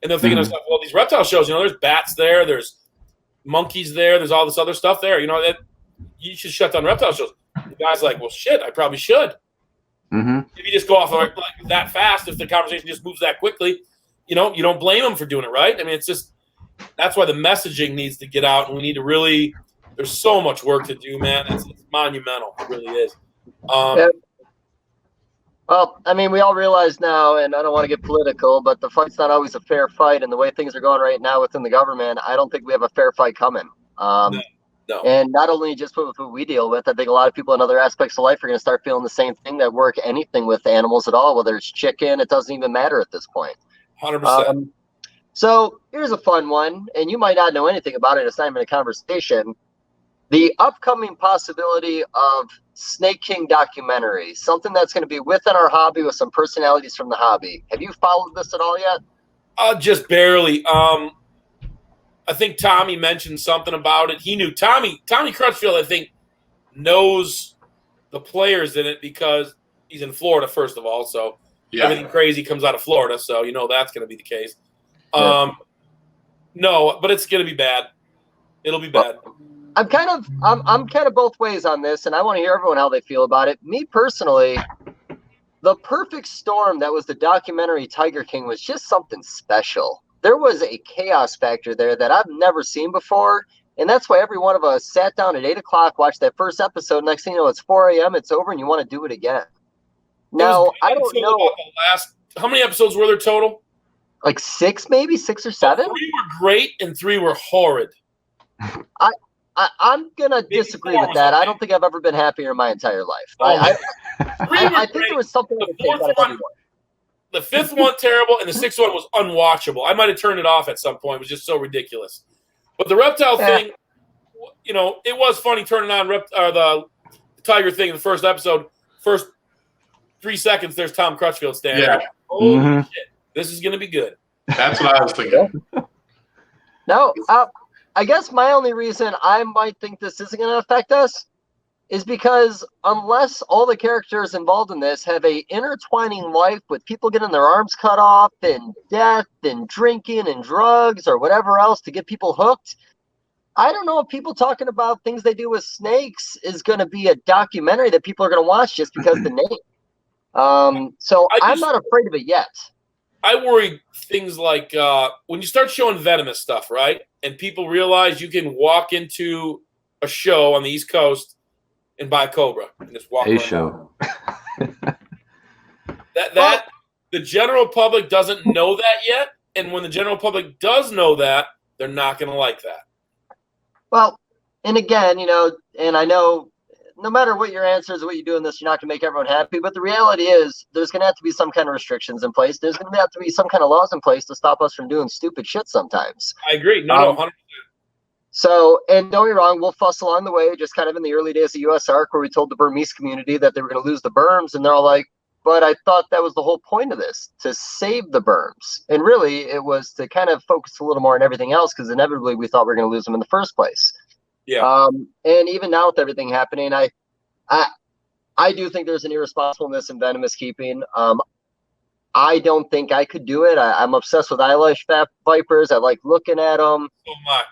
And they're thinking, well, these reptile shows, you know, there's bats there, there's monkeys there, there's all this other stuff there. You know, that you should shut down reptile shows. The guy's like, well, shit, I probably should. If you just go off like that fast, if the conversation just moves that quickly, you know, you don't blame them for doing it, right? I mean, it's just, that's why the messaging needs to get out, and we need to really, there's so much work to do, man. It's monumental. It really is. Well, I mean, we all realize now, and I don't want to get political, but the fight's not always a fair fight. And the way things are going right now within the government, I don't think we have a fair fight coming. No. And not only just with what we deal with, I think a lot of people in other aspects of life are going to start feeling the same thing, that work anything with animals at all, whether it's chicken, it doesn't even matter at this point. 100%. So here's a fun one, and you might not know anything about it. It's not even a conversation. The upcoming possibility of Snake King documentary, something that's going to be within our hobby with some personalities from the hobby. Have you followed this at all yet? Just barely. I think Tommy mentioned something about it. He knew Tommy Crutchfield, I think, knows the players in it because he's in Florida, first of all. So everything crazy comes out of Florida. So, you know, that's going to be the case. No, but it's going to be bad. It'll be bad. I'm kind of both ways on this, and I want to hear everyone how they feel about it. Me personally, the perfect storm that was the documentary Tiger King was just something special. There was a chaos factor there that I've never seen before, and that's why every one of us sat down at 8 o'clock, watched that first episode. Next thing you know, it's 4 a.m., it's over, and you want to do it again. Now, I don't know. How many episodes were there total? Like 6, maybe 6 or 7. 3 were great, and 3 were horrid. I'm going to disagree with that. I don't think I've ever been happier in my entire life. I think there was something that came out of everyone. The 5th one, terrible, and the 6th one was unwatchable. I might have turned it off at some point. It was just so ridiculous. But the reptile thing, you know, it was funny turning on the tiger thing in the first episode. First 3 seconds, there's Tom Crutchfield standing there. Holy shit, this is going to be good. That's what I was thinking. No, I guess my only reason I might think this isn't going to affect us is because unless all the characters involved in this have a intertwining life with people getting their arms cut off and death and drinking and drugs or whatever else to get people hooked, I don't know if people talking about things they do with snakes is going to be a documentary that people are going to watch just because of the name. So I'm not afraid of it yet. I worry things like when you start showing venomous stuff, right? And people realize you can walk into a show on the East Coast and buy Cobra and just walk around. Show. that the general public doesn't know that yet, and when the general public does know that, they're not going to like that. Well, and again, you know, and I know no matter what your answer is, what you do in this, you're not going to make everyone happy. But the reality is there's going to have to be some kind of restrictions in place. There's going to have to be some kind of laws in place to stop us from doing stupid shit sometimes. I agree. No, 100%. So, and don't get me wrong, we'll fuss along the way, just kind of in the early days of USARK, where we told the Burmese community that they were going to lose the berms, and they're all like, but I thought that was the whole point of this, to save the berms. And really, it was to kind of focus a little more on everything else, because inevitably we thought we were going to lose them in the first place. Yeah. And even now with everything happening, I do think there's an irresponsibleness in venomous keeping. I don't think I could do it. I'm obsessed with eyelash vipers. I like looking at them. Oh my.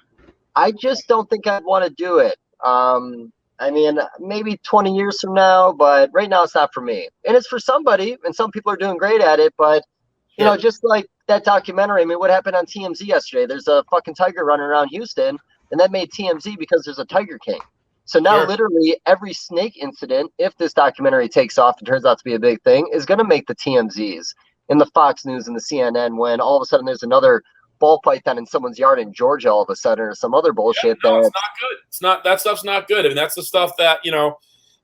I just don't think I'd want to do it. I mean, maybe 20 years from now, but right now it's not for me. And it's for somebody, and some people are doing great at it, but you know, just like that documentary, I mean, what happened on TMZ yesterday? There's a fucking tiger running around Houston, and that made TMZ because there's a Tiger King. So now literally every snake incident, if this documentary takes off and turns out to be a big thing, is going to make the TMZs and the Fox News and the CNN, when all of a sudden there's another ball python in someone's yard in Georgia all of a sudden, or some other bullshit. No, it's not good. It's not, that stuff's not good. I mean, that's the stuff that, you know,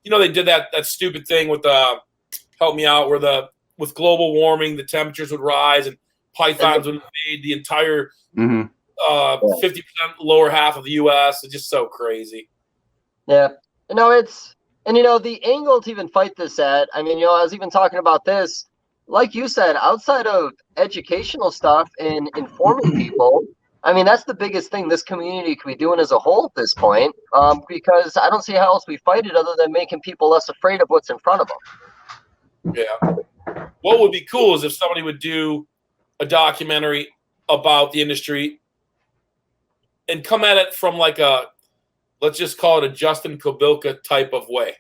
they did that stupid thing with help me out, where with global warming, the temperatures would rise and pythons would invade the entire 50% lower half of the U.S. It's just so crazy. Yeah. No, and the angle to even fight this at, I mean, I was even talking about this, like you said, outside of educational stuff and informing people, I mean, that's the biggest thing this community can be doing as a whole at this point, because I don't see how else we fight it other than making people less afraid of what's in front of them. Yeah. What would be cool is if somebody would do a documentary about the industry and come at it from like let's just call it a Justin Kobilka type of way.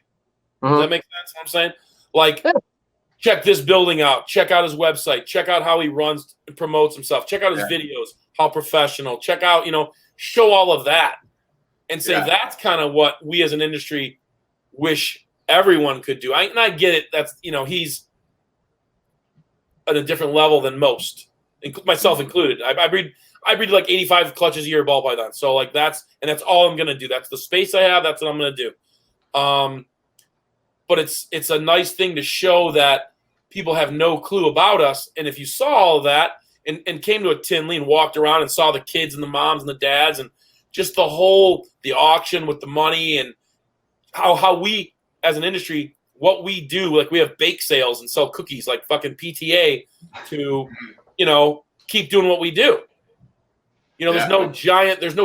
Does that make sense? What I'm saying? Like, check this building out. Check out his website. Check out how he runs and promotes himself. Check out his videos, how professional. Check out, show all of that. And say that's kind of what we as an industry wish everyone could do. And I get it. That's, he's at a different level than most, myself included. I breed like 85 clutches a year of ball python. So like that's all I'm going to do. That's the space I have. That's what I'm going to do. But it's a nice thing to show that people have no clue about us. And if you saw all of that and came to a Tinley and walked around and saw the kids and the moms and the dads and just the auction with the money and how we as an industry, what we do, like we have bake sales and sell cookies like fucking PTA to, keep doing what we do. There's no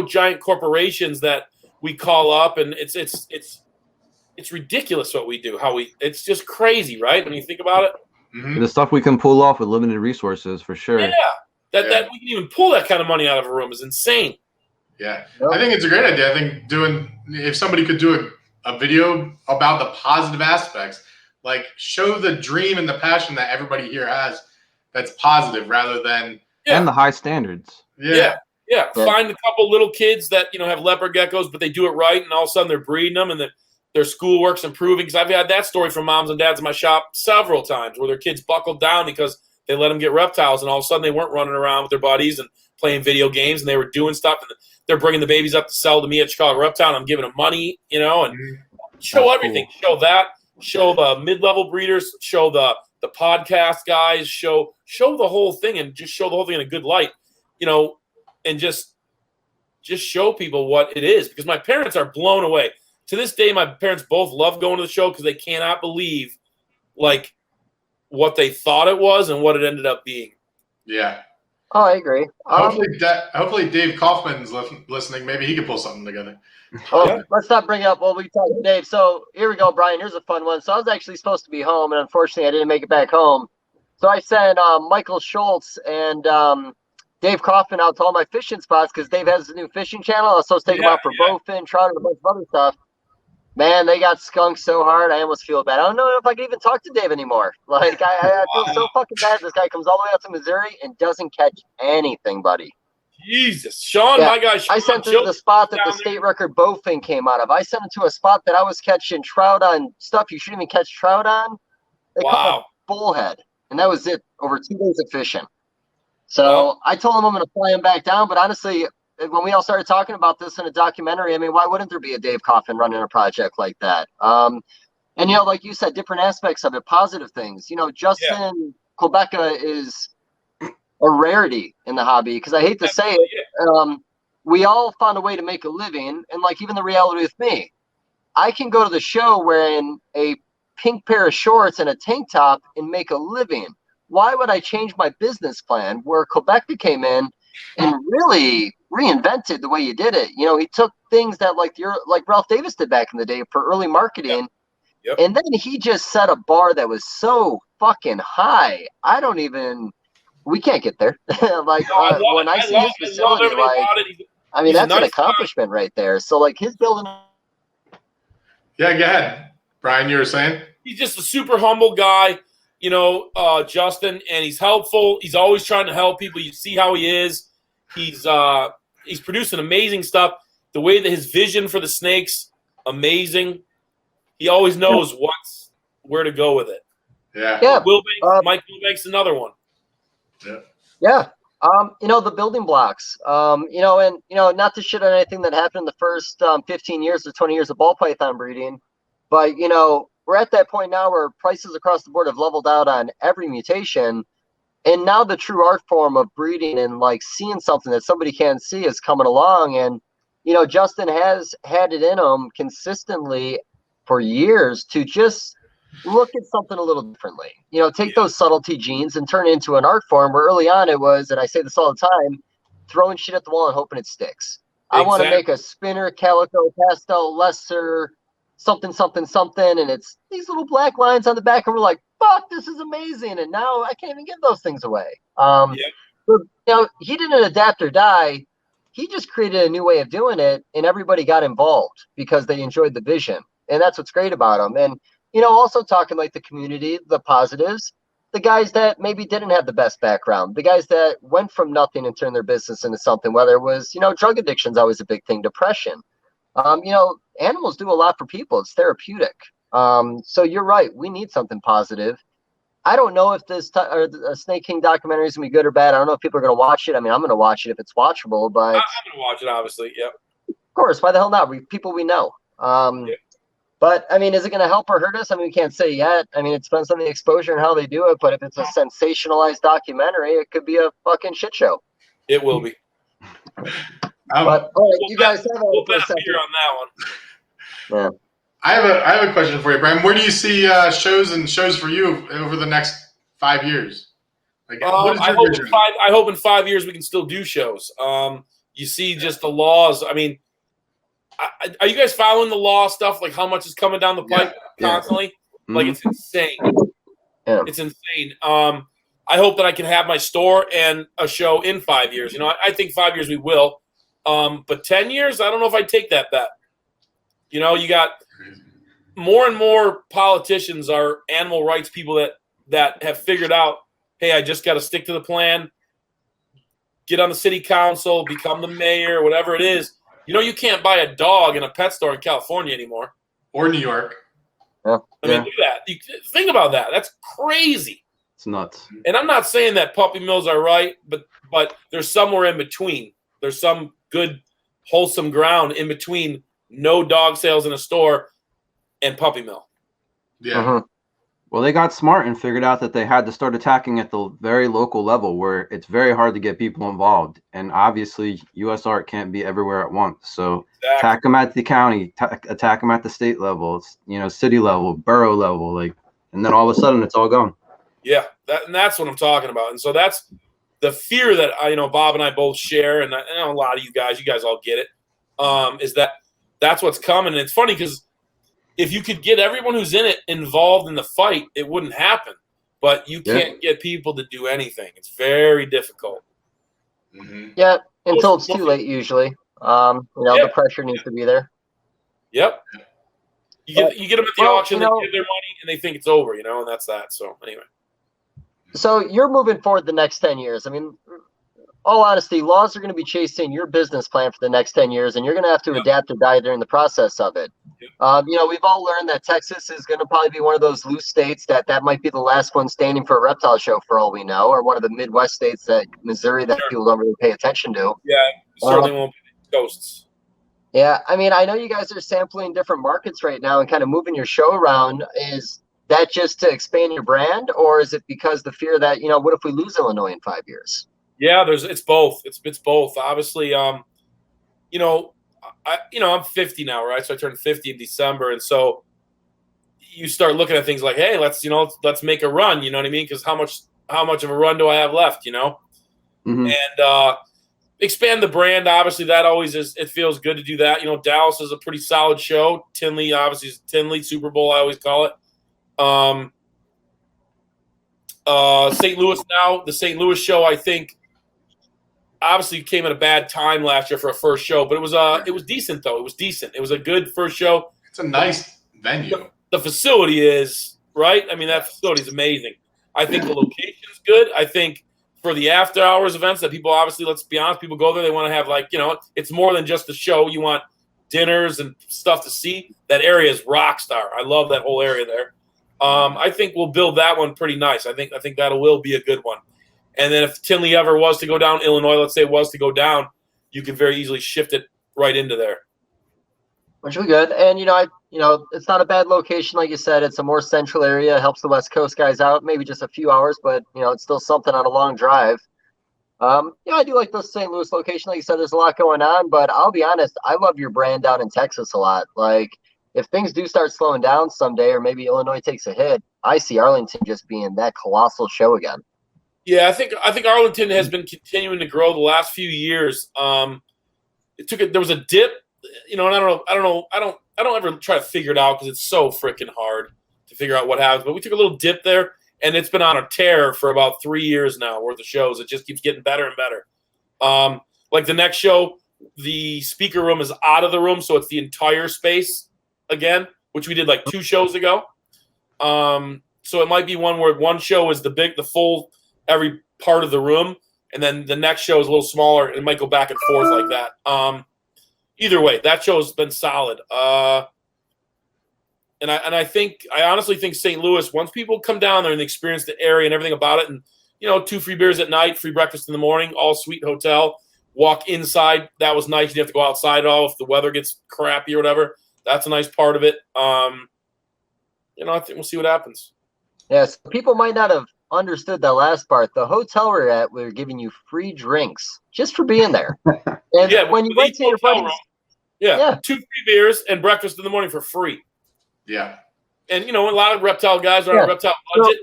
giant corporations that we call up, and it's ridiculous what we do. It's just crazy, right? When you think about it. Mm-hmm. The stuff we can pull off with limited resources, for sure. Yeah, that we can even pull that kind of money out of a room is insane. Yeah, I think it's a great idea. I think if somebody could do a video about the positive aspects, like show the dream and the passion that everybody here has, that's positive rather than and the high standards. Yeah. Find a couple little kids that have leopard geckos, but they do it right, and all of a sudden they're breeding them, and their schoolwork's improving. Because I've had that story from moms and dads in my shop several times, where their kids buckled down because they let them get reptiles, and all of a sudden they weren't running around with their buddies and playing video games, and they were doing stuff, and they're bringing the babies up to sell to me at Chicago Reptile, and I'm giving them money, and show everything. Cool. Show that. Show the mid-level breeders. Show the podcast guys. Show the whole thing, and just show the whole thing in a good light, and just show people what it is. Because my parents are blown away. To this day, my parents both love going to the show because they cannot believe like what they thought it was and what it ended up being. Yeah. Oh, I agree. Hopefully Dave Kaufman's listening. Maybe he can pull something together. Let's not bring up we talked to Dave. So here we go, Brian. Here's a fun one. So I was actually supposed to be home, and unfortunately I didn't make it back home. So I sent Michael Schultz and Dave Kaufman out to all my fishing spots because Dave has a new fishing channel. I was supposed to take them out for bowfin, trout, and a bunch of other stuff. Man, they got skunked so hard, I almost feel bad. I don't know if I can even talk to Dave anymore. Like, I feel so fucking bad. This guy comes all the way out to Missouri and doesn't catch anything, buddy. Jesus. Sean, my guy. Sean, I sent him to the spot that the state record bowfin came out of. I sent him to a spot that I was catching trout on stuff you shouldn't even catch trout on. They caught a bullhead, and that was it over 2 days of fishing. So I told him I'm going to fly him back down, but honestly, when we all started talking about this in a documentary, I mean, why wouldn't there be a Dave Kaufman running a project like that? And, like you said, different aspects of it, positive things. Justin Quebeca is a rarity in the hobby because I hate to say it. we all found a way to make a living. And like even the reality with me, I can go to the show wearing a pink pair of shorts and a tank top and make a living. Why would I change my business plan? Where Quebec came in and really reinvented the way you did it. You know, he took things that like Ralph Davis did back in the day for early marketing. Yep. And then he just set a bar that was so fucking high. We can't get there. Like when I see his facility, I mean, that's an accomplishment right there. So like his building. Yeah, go ahead, Brian. You were saying he's just a super humble guy, you know, Justin, and he's helpful. He's always trying to help people. You see how he is. He's producing amazing stuff. The way that his vision for the snakes, amazing. He always knows where to go with it. Yeah. Mike Wilbank's another one. Yeah. Yeah. You know, the building blocks, you know, and, you know, not to shit on anything that happened in the first 15 years or 20 years of ball python breeding, but, you know, we're at that point now where prices across the board have leveled out on every mutation. And now the true art form of breeding and like seeing something that somebody can't see is coming along. And, you know, Justin has had it in him consistently for years to just look at something a little differently. You know, take those subtlety genes and turn it into an art form where early on it was, and I say this all the time, throwing shit at the wall and hoping it sticks. Exactly. I want to make a spinner, calico, pastel, lesser, something, and it's these little black lines on the back, and we're like, fuck, this is amazing. And now I can't even give those things away. But, you know, he didn't adapt or die. He just created a new way of doing it, and everybody got involved because they enjoyed the vision. And that's what's great about him. And, you know, also talking like the community, the positives, the guys that maybe didn't have the best background, the guys that went from nothing and turned their business into something, whether it was, you know, drug addiction's always a big thing, depression. You know, animals do a lot for people. It's therapeutic. So you're right. We need something positive. I don't know if this Snake King documentary is going to be good or bad. I don't know if people are going to watch it. I mean, I'm going to watch it if it's watchable, but I'm going to watch it, obviously. Yep. Of course. Why the hell not? People we know. But, I mean, is it going to help or hurt us? I mean, we can't say yet. I mean, it depends on the exposure and how they do it. But if it's a sensationalized documentary, it could be a fucking shit show. It will be. But, all right, you guys have we'll bet a beer on that one. Yeah. I have a question for you, Brian. Where do you see shows for you over the next 5 years? Like, I hope in 5 years we can still do shows. You see just the laws. I mean, are you guys following the law stuff? Like how much is coming down the pipe constantly? Yeah. Like it's insane. Yeah. It's insane. I hope that I can have my store and a show in 5 years. You know, I think 5 years we will. But 10 years, I don't know if I'd take that bet. You know, you got more and more politicians are animal rights people that have figured out, hey, I just got to stick to the plan, get on the city council, become the mayor, whatever it is. You know, you can't buy a dog in a pet store in California anymore. Or New York. Yeah. I mean, look at that. Think about that. That's crazy. It's nuts. And I'm not saying that puppy mills are right, but there's somewhere in between. There's some good, wholesome ground in between no dog sales in a store and puppy mill. Yeah. Uh-huh. Well, they got smart and figured out that they had to start attacking at the very local level where it's very hard to get people involved. And obviously, USARK can't be everywhere at once. So attack them at the county, attack them at the state level, you know, city level, borough level, like, and then all of a sudden it's all gone. Yeah, that's what I'm talking about. And so that's the fear that Bob and I both share, and I know a lot of you guys all get it. Is that's what's coming. And it's funny because if you could get everyone who's in it involved in the fight, it wouldn't happen. But you can't get people to do anything. It's very difficult. Mm-hmm. Yeah, until it's too late usually. The pressure needs to be there. Yep. You get them at the auction, they give their money, and they think it's over, and that's that. So anyway. So you're moving forward the next 10 years. I mean, all honesty, laws are going to be chasing your business plan for the next 10 years, and you're going to have to adapt or die during the process of it. We've all learned that Texas is going to probably be one of those loose states that might be the last one standing for a reptile show for all we know, or one of the Midwest states that Missouri that people don't really pay attention to. Yeah, certainly won't be the coasts. Yeah, I mean, I know you guys are sampling different markets right now and kind of moving your show around. Is that just to expand your brand, or is it because the fear that, what if we lose Illinois in 5 years? Yeah, it's both. It's both. Obviously, I'm 50 now, right? So I turned 50 in December, and so you start looking at things like, hey, let's make a run. You know what I mean? Because how much of a run do I have left? Mm-hmm. And expand the brand. Obviously, that always is. It feels good to do that. Dallas is a pretty solid show. Tinley, obviously, is Tinley Super Bowl. I always call it. St. Louis now. The St. Louis show, I think, obviously came at a bad time last year for a first show, but it was decent though. It was decent. It was a good first show. It's a nice venue. The facility is right. I mean, that facility is amazing. I think the location is good. I think for the after hours events that people, obviously, let's be honest, people go there. They want to have it's more than just the show. You want dinners and stuff to see. That area is rock star. I love that whole area there. I think we'll build that one pretty nice. I think that will be a good one. And then if Tinley ever was to go down, Illinois, let's say it was to go down, you could very easily shift it right into there. Which would be good. And, it's not a bad location. Like you said, it's a more central area, helps the West Coast guys out, maybe just a few hours, but, it's still something on a long drive. I do like the St. Louis location. Like you said, there's a lot going on, but I'll be honest, I love your brand down in Texas a lot. Like, if things do start slowing down someday, or maybe Illinois takes a hit, I see Arlington just being that colossal show again. Yeah, I think Arlington has been continuing to grow the last few years. There was a dip, and I don't ever try to figure it out because it's so freaking hard to figure out what happens. But we took a little dip there, and it's been on a tear for about 3 years now worth of shows. It just keeps getting better and better. Like the next show, the speaker room is out of the room, so it's the entire space again, which we did like 2 shows ago. So it might be one where one show is the full every part of the room, and then the next show is a little smaller. It might go back and forth like that. Either way, that show's been solid. And I honestly think St. Louis, once people come down there and experience the area and everything about it, and 2 free beers at night, free breakfast in the morning, all suite hotel, walk inside. That was nice. You have to go outside at all if the weather gets crappy or whatever. That's a nice part of it. I think we'll see what happens. Yes, people might not have understood that last part. The hotel we're at, we're giving you free drinks just for being there. And when you went to your buddies, yeah, 2 free beers and breakfast in the morning for free. Yeah, and a lot of reptile guys are on a reptile budget.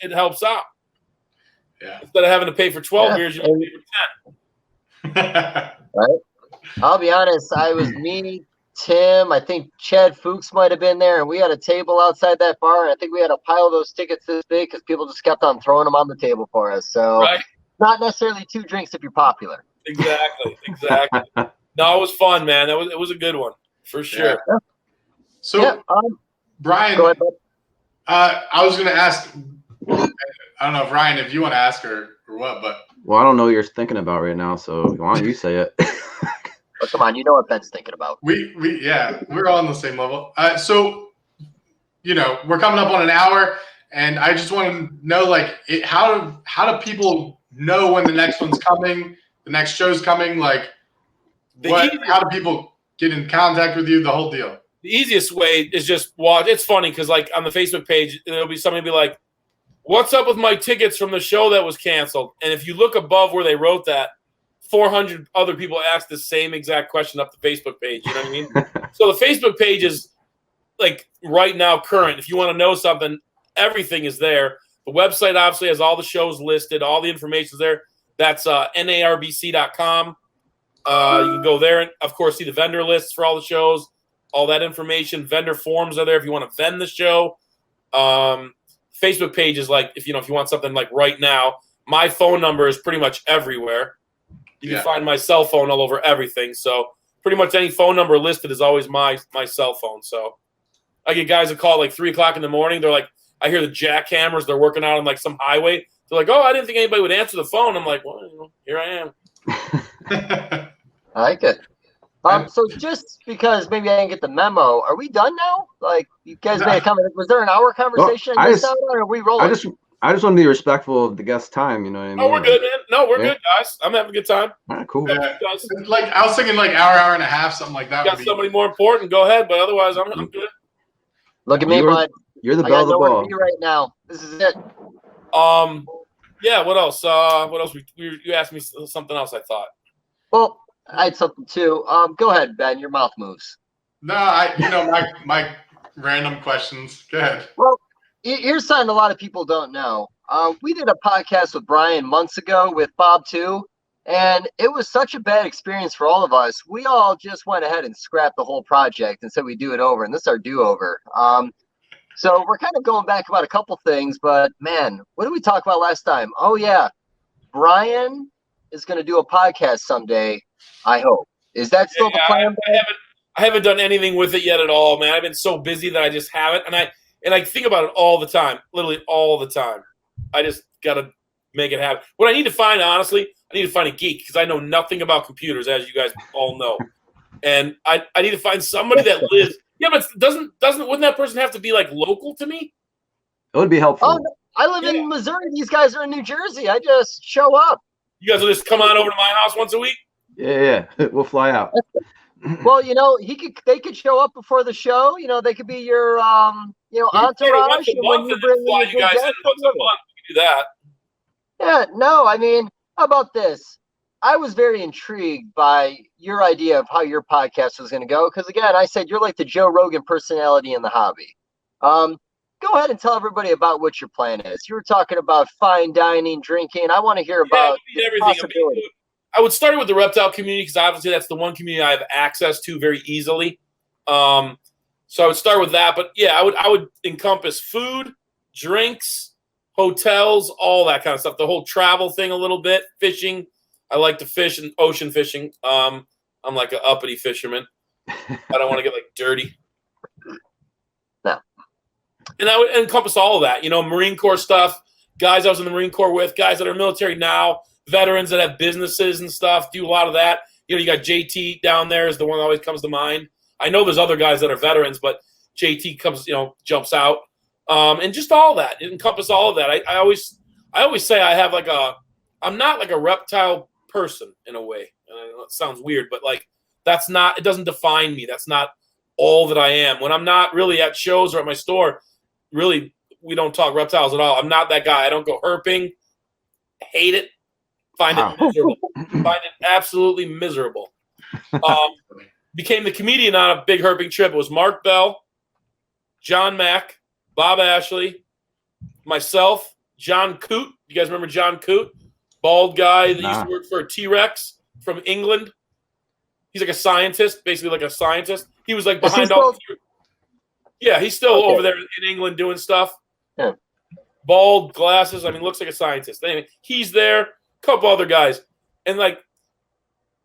It helps out. Yeah, instead of having to pay for 12 beers, you pay for 10. Right. I'll be honest. I was me, Tim, I think Chad Fuchs might have been there, and we had a table outside that bar. I think we had a pile of those tickets this big because people just kept on throwing them on the table for us. So not necessarily 2 drinks if you're popular. Exactly. No, it was fun, man. It was a good one for sure. Yeah. So, Brian, go ahead, bud. I was going to ask, I don't know, Ryan, if you want to ask or what, but. Well, I don't know what you're thinking about right now, so why don't you say it? Oh, come on, you know what Ben's thinking about. We're all on the same level. So, we're coming up on an hour, and I just want to know, how do people know when the next one's coming, the next show's coming? How do people get in contact with you? The whole deal. The easiest way is just watch. It's funny because, on the Facebook page, there'll be somebody be like, "What's up with my tickets from the show that was canceled?" And if you look above where they wrote that, 400 other people asked the same exact question up the Facebook page. You know what I mean? So the Facebook page is right now current. If you want to know something, everything is there. The website obviously has all the shows listed. All the information is there. That's narbc.com. You can go there and, of course, see the vendor lists for all the shows, all that information. Vendor forms are there if you want to vend the show. Facebook page is if you want something right now. My phone number is pretty much everywhere. You can find my cell phone all over everything. So pretty much any phone number listed is always my cell phone. So I get guys that call 3 o'clock in the morning. They're like, I hear the jackhammers. They're working out on some highway. They're like, oh, I didn't think anybody would answer the phone. I'm like, well, here I am. I like it. So just because maybe I didn't get the memo, are we done now? You guys made a comment. Was there an hour conversation? Well, or are we rolling? I just want to be respectful of the guest's time. You know what I mean? Oh, we're good, man. No, we're good, guys. I'm having a good time. All right, cool. I was thinking hour and a half, something like that. Got somebody more important, go ahead. But otherwise, I'm good. Look at me, bud. You're the bell of the ball. I got nowhere to be right now. This is it. Yeah. What else? You asked me something else. I thought. Well, I had something too. Go ahead, Ben. Your mouth moves. No, my random questions. Go ahead. Well, here's something a lot of people don't know. We did a podcast with Brian months ago with Bob too, and it was such a bad experience for all of us. We all just went ahead and scrapped the whole project and said we do it over, and this is our do-over. So we're kind of going back about a couple things, but man, what did we talk about last time? Oh yeah, Brian is going to do a podcast someday. I hope. Is that still the plan? I haven't done anything with it yet at all, man. I've been so busy that I just haven't, and I think about it all the time, literally all the time. I just gotta make it happen. What I need to find, honestly, I need to find a geek because I know nothing about computers, as you guys all know, and I need to find somebody that lives. Yeah, but wouldn't that person have to be like local to me? It would be helpful. Oh, no, I live in Missouri. These guys are in New Jersey. I just show up. You guys will just come on over to my house once a week? Yeah. We'll fly out. Well, they could show up before the show. They could be your entourage. When you bring in you guys in once a month, we can do that. Yeah, no, I mean, how about this? I was very intrigued by your idea of how your podcast was going to go. Because again, I said you're like the Joe Rogan personality in the hobby. Go ahead and tell everybody about what your plan is. You were talking about fine dining, drinking. I want to hear about everything. I would start with the reptile community because obviously that's the one community I have access to very easily. So I would start with that. But yeah, I would encompass food, drinks, hotels, all that kind of stuff. The whole travel thing a little bit, fishing. I like to fish and ocean fishing. I'm like an uppity fisherman. I don't want to get like dirty. No. And I would encompass all of that, Marine Corps stuff, guys I was in the Marine Corps with, guys that are military now, veterans that have businesses and stuff, do a lot of that. You got JT down there is the one that always comes to mind. I know there's other guys that are veterans, but JT comes, jumps out. And just all that. It encompasses all of that. I always say I have I'm not like a reptile person in a way. And I know it sounds weird, but it doesn't define me. That's not all that I am. When I'm not really at shows or at my store, really, we don't talk reptiles at all. I'm not that guy. I don't go herping. Hate it. Find it miserable. Find it absolutely miserable. Became the comedian on a big herping trip. It was Mark Bell, John Mack, Bob Ashley, myself, John Coote. You guys remember John Coote? Bald guy that used to work for a T-Rex from England. He's like a scientist, basically like a scientist. He was like behind all. Yeah, he's still over there in England doing stuff. Yeah. Bald, glasses. I mean, looks like a scientist. Anyway, he's there. A couple other guys. And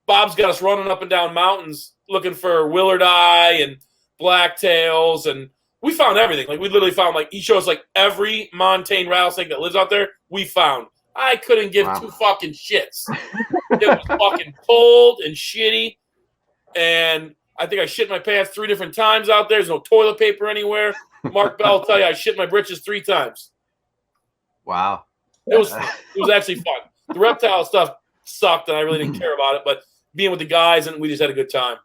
Bob's got us running up and down mountains looking for Willard Eye and blacktails. And we found everything. We literally found, he shows every montane rattlesnake that lives out there, we found. I couldn't give two fucking shits. It was fucking cold and shitty. And I think I shit my pants 3 different times out there. There's no toilet paper anywhere. Mark Bell will tell you I shit my britches 3 times. Wow. It was actually fun. The reptile stuff sucked, and I really didn't care about it. But being with the guys, and we just had a good time.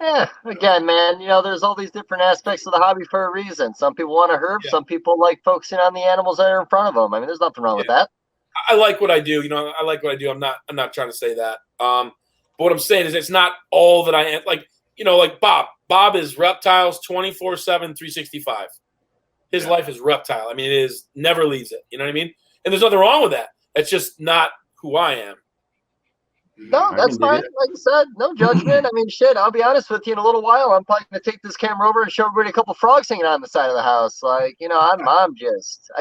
Yeah, again, man, there's all these different aspects of the hobby for a reason. Some people want to herp. Yeah. Some people like focusing on the animals that are in front of them. I mean, there's nothing wrong with that. I like what I do. I like what I do. I'm not trying to say that. But what I'm saying is it's not all that I am. Like Bob. Bob is reptiles 24/7, 365. His life is reptile. I mean, it is never leaves it. You know what I mean? And there's nothing wrong with that. It's just not who I am. No, that's fine. Like I said, no judgment. I mean, shit, I'll be honest with you. In a little while, I'm probably going to take this camera over and show everybody a couple frogs hanging on the side of the house. I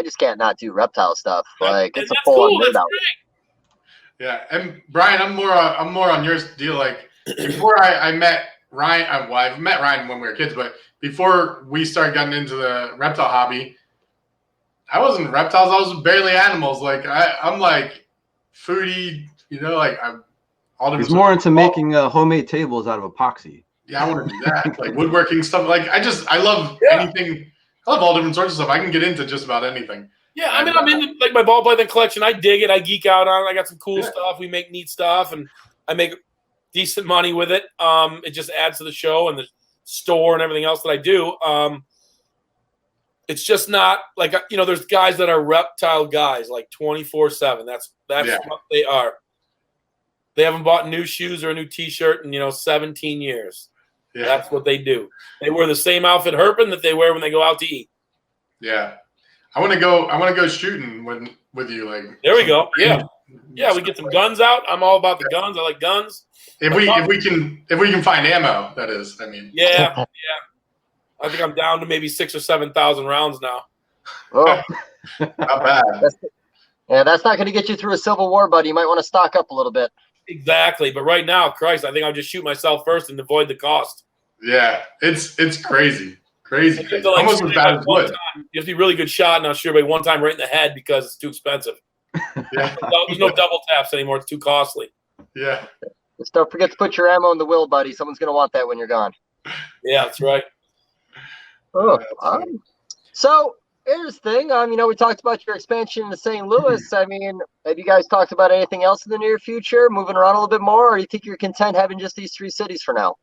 just can't not do reptile stuff. It's a full-on nerd out. Yeah, and Brian, I'm more on your deal. Before I met Ryan, I've met Ryan when we were kids, but before we started getting into the reptile hobby, I wasn't reptiles. I was barely animals. I'm foodie. I'm all. He's more into making homemade tables out of epoxy. Yeah, I want to do that. Woodworking stuff. I love anything. I love all different sorts of stuff. I can get into just about anything. Yeah, I mean, I'm into my ball python collection. I dig it. I geek out on it. I got some cool stuff. We make neat stuff, and I make decent money with it. It just adds to the show and the store and everything else that I do. It's just not there's guys that are reptile guys 24/7. That's what they are. They haven't bought new shoes or a new T-shirt in 17 years. Yeah. That's what they do. They wear the same outfit herping that they wear when they go out to eat. Yeah. I want to go shooting with you. Like there we go. Yeah. Yeah, we get some guns out. I'm all about the guns. I like guns. If we can find ammo, that is. I mean. Yeah. I think I'm down to maybe 6,000 or 7,000 rounds now. Oh, Not bad. That's not going to get you through a civil war, buddy. You might want to stock up a little bit. Exactly, but right now, Christ, I think I'll just shoot myself first and avoid the cost. Yeah, it's crazy. Crazy. Like, Almost as bad as wood. You have to be a really good shot, and I'll shoot everybody one time right in the head because it's too expensive. Yeah. There's no double taps anymore. It's too costly. Yeah. Just don't forget to put your ammo in the will, buddy. Someone's going to want that when you're gone. Yeah, that's right. Oh, so here's the thing. We talked about your expansion into St. Louis. I mean, have you guys talked about anything else in the near future, moving around a little bit more, or do you think you're content having just these 3 cities for now?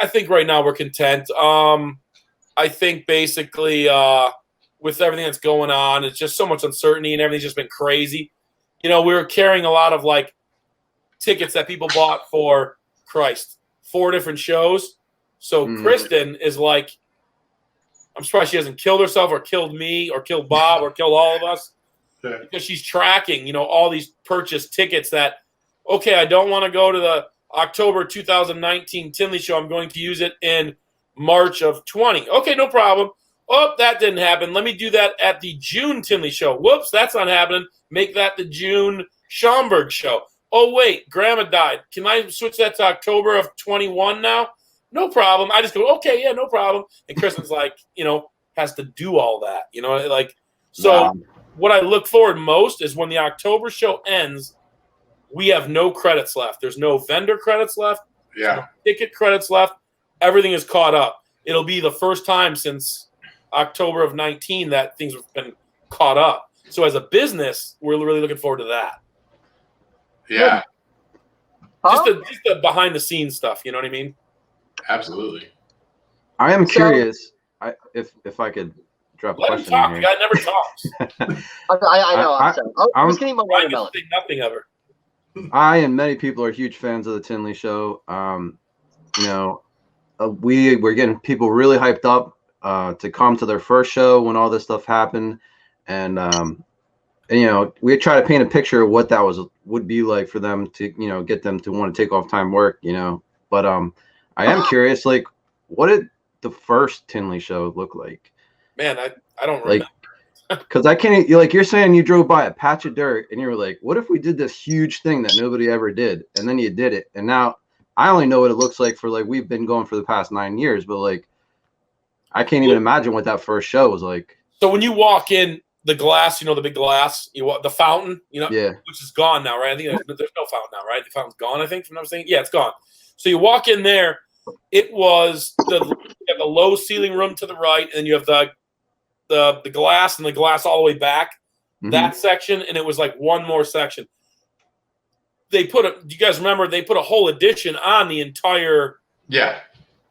I think right now we're content. I think basically with everything that's going on, it's just so much uncertainty and everything's just been crazy. We were carrying a lot of tickets that people bought for 4 different shows. So Kristen is I'm surprised she hasn't killed herself or killed me or killed Bob or killed all of us because she's tracking, all these purchased tickets that, okay, I don't want to go to the October 2019 Tinley show. I'm going to use it in March of 20. Okay, no problem. Oh, that didn't happen. Let me do that at the June Tinley show. Whoops, that's not happening. Make that the June Schaumburg show. Oh, wait, Grandma died. Can I switch that to October of 21 now? No problem. I just go, okay, yeah, no problem. And Kristen's has to do all that, so what I look forward most is when the October show ends, we have no credits left. There's no vendor credits left. Yeah. No ticket credits left. Everything is caught up. It'll be the first time since October of 19 that things have been caught up. So as a business, we're really looking forward to that. Yeah. Just the behind the scenes stuff. You know what I mean? Absolutely. I am curious. If I could drop a Let him question talk. in The here. guy never talks. I know. I'm sorry. I'm just getting my Ryan watermelon. gets to say nothing of her. I and many people are huge fans of the Tinley show. We're getting people really hyped up to come to their first show when all this stuff happened, and we try to paint a picture of what that would be like for them to get them to want to take off time work. But I am curious, what did the first Tinley show look like? Man, I don't remember. Because I can't, you're saying you drove by a patch of dirt and you were like, what if we did this huge thing that nobody ever did? And then you did it. And now I only know what it looks like for we've been going for the past 9 years, but I can't even imagine what that first show was like. So when you walk in, the glass, the big glass, the fountain, yeah, which is gone now, right? I think there's no fountain now, right? The fountain's gone, I think, from what I'm saying. Yeah, it's gone. So you walk in there, it was you have the low ceiling room to the right, and you have the glass and the glass all the way back, that section, and it was one more section. Do you guys remember they put a whole addition on the entire? Yeah.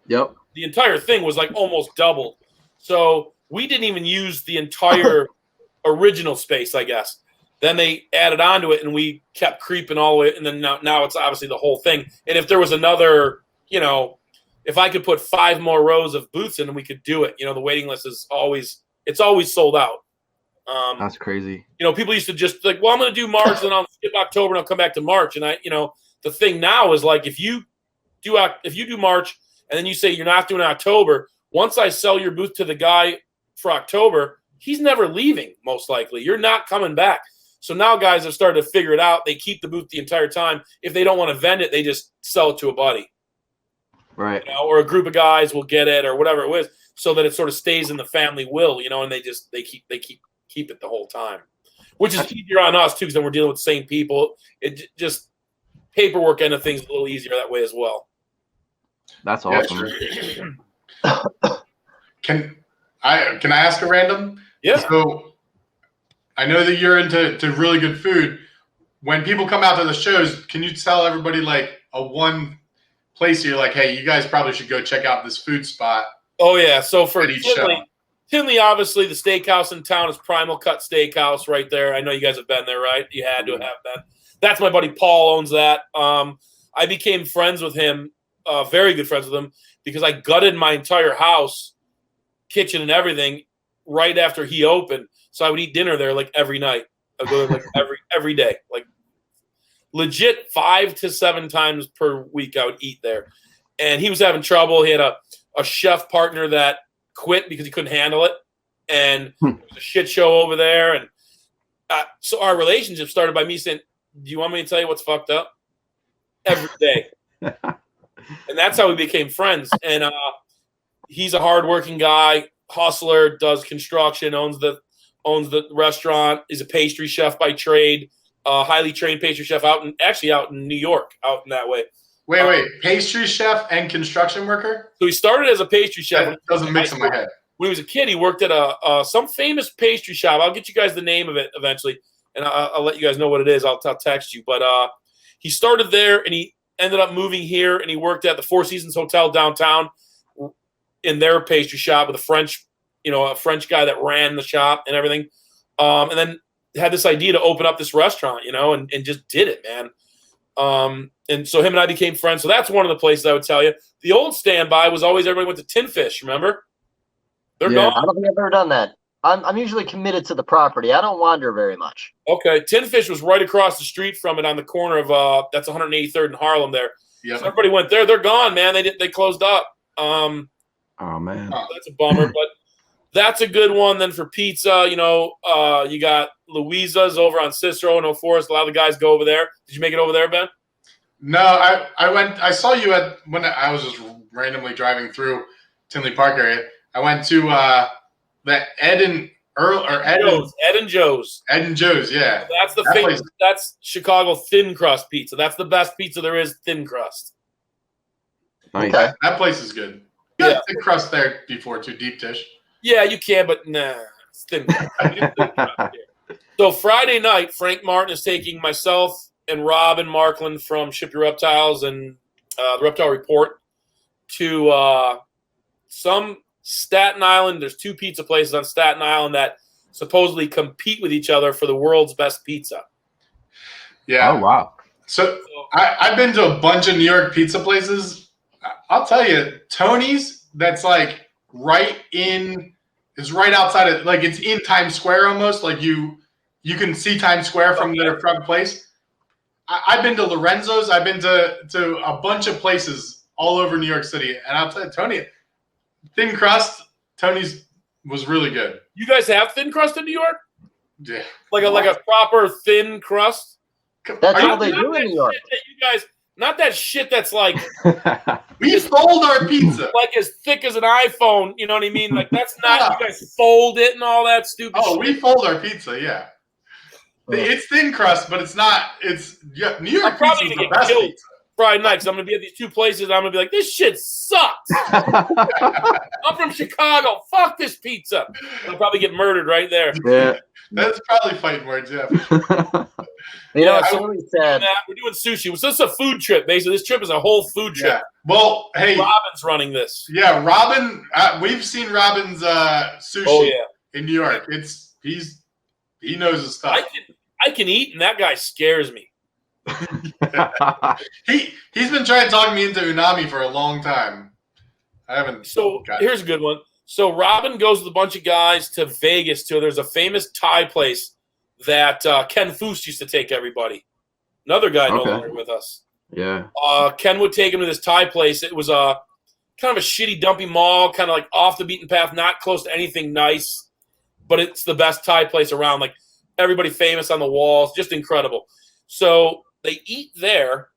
Yep. The entire thing was almost doubled. So we didn't even use the entire original space, I guess. Then they added onto it, and we kept creeping all the way. And then now it's obviously the whole thing. And if there was another, if I could put 5 more rows of booths in, we could do it. The waiting list is always sold out. That's crazy. People used to just I'm going to do March, then I'll skip October, and I'll come back to March. And the thing now is if you do March, and then you say you're not doing October, once I sell your booth to the guy for October, he's never leaving, most likely. You're not coming back. So now guys have started to figure it out. They keep the booth the entire time. If they don't want to vend it, they just sell it to a buddy. Right. Or a group of guys will get it or whatever it was, so that it sort of stays in the family will, and they keep it the whole time. Which is easier on us too, because then we're dealing with the same people. It just paperwork end of things a little easier that way as well. That's awesome. Can I ask a random? Yeah. So I know that you're into really good food. When people come out to the shows, can you tell everybody a one place you're hey, you guys probably should go check out this food spot? Oh yeah. So for Tinley, obviously the steakhouse in town is Primal Cut Steakhouse right there. I know you guys have been there, right? You had to have been. That's my buddy Paul owns that. I became friends with him, very good friends with him, because I gutted my entire house, kitchen and everything, right after he opened. So I would eat dinner there like every night. I'd go there like every day, like legit 5 to 7 times per week. I would eat there, and he was having trouble. He had a chef partner that quit because he couldn't handle it, and it was a shit show over there. And so our relationship started by me saying, "Do you want me to tell you what's fucked up?" Every day. And that's how we became friends. And he's a hardworking guy, hustler, does construction, owns the restaurant, is a pastry chef by trade, highly trained pastry chef out in New York, out in that way. Wait, pastry chef and construction worker? So he started as a pastry chef. That doesn't mix in my head. When he was a kid, he worked at some famous pastry shop. I'll get you guys the name of it eventually, and I'll let you guys know what it is. I'll text you. But he started there, and he ended up moving here, and he worked at the Four Seasons Hotel downtown in their pastry shop with a French guy that ran the shop and everything. And then had this idea to open up this restaurant, and just did it, man. And so him and I became friends. So that's one of the places I would tell you. The old standby was always everybody went to Tin Fish, remember? They're gone. I don't think I've ever done that. I'm usually committed to the property. I don't wander very much. Okay. Tin Fish was right across the street from it on the corner of that's 183rd and Harlem there. Yep. So everybody went there. They're gone, man. They closed up. Oh man. That's a bummer, but that's a good one. Then for pizza, you got Louisa's over on Cicero and Forest. A lot of the guys go over there. Did you make it over there, Ben? No, I saw you when I was just randomly driving through Tinley Park area. I went to the Ed and Joe's, yeah. That's the famous. That's Chicago thin crust pizza. That's the best pizza there is, thin crust. Nice. That place is good. Yeah, thin crust there before too, deep dish. Yeah, you can, but nah, it's thin crust. So Friday night, Frank Martin is taking myself and Robin Markland from Ship Your Reptiles and the Reptile Report to some Staten Island. There's 2 pizza places on Staten Island that supposedly compete with each other for the world's best pizza. Yeah. Oh, wow. So I've been to a bunch of New York pizza places. I'll tell you, Tony's, that's like is right outside of, like, it's in Times Square almost. Like you can see Times Square from their front place. I've been to Lorenzo's. I've been to a bunch of places all over New York City. And I'll tell you, Tony, thin crust, Tony's was really good. You guys have thin crust in New York? Yeah. Like a proper thin crust? That's what they do in New York. You guys, not that shit that's like we fold our pizza. Like as thick as an iPhone, you know what I mean? Like that's not you guys fold it and all that stupid shit. We fold our pizza, yeah. It's thin crust, but it's not. It's New York pizza is the best pizza. Friday night, because I'm going to be at these 2 places, and I'm going to be like, this shit sucks. I'm from Chicago. Fuck this pizza. I'll probably get murdered right there. Yeah. That's probably fighting words, yeah. Somebody said we're doing sushi. So this is a food trip, basically. This trip is a whole food trip. Yeah. Well, hey. Robin's running this. Yeah, Robin. We've seen Robin's sushi in New York. He knows his stuff. I can eat, and that guy scares me. He's been trying to talk me into unami for a long time. I haven't. So here's a good one. So Robin goes with a bunch of guys to Vegas too. There's a famous Thai place that Ken Foose used to take everybody. Another guy no longer with us. Yeah. Ken would take him to this Thai place. It was a kind of a shitty, dumpy mall, kind of like off the beaten path, not close to anything nice, but it's the best Thai place around. Like everybody famous on the walls, just incredible. So they eat there.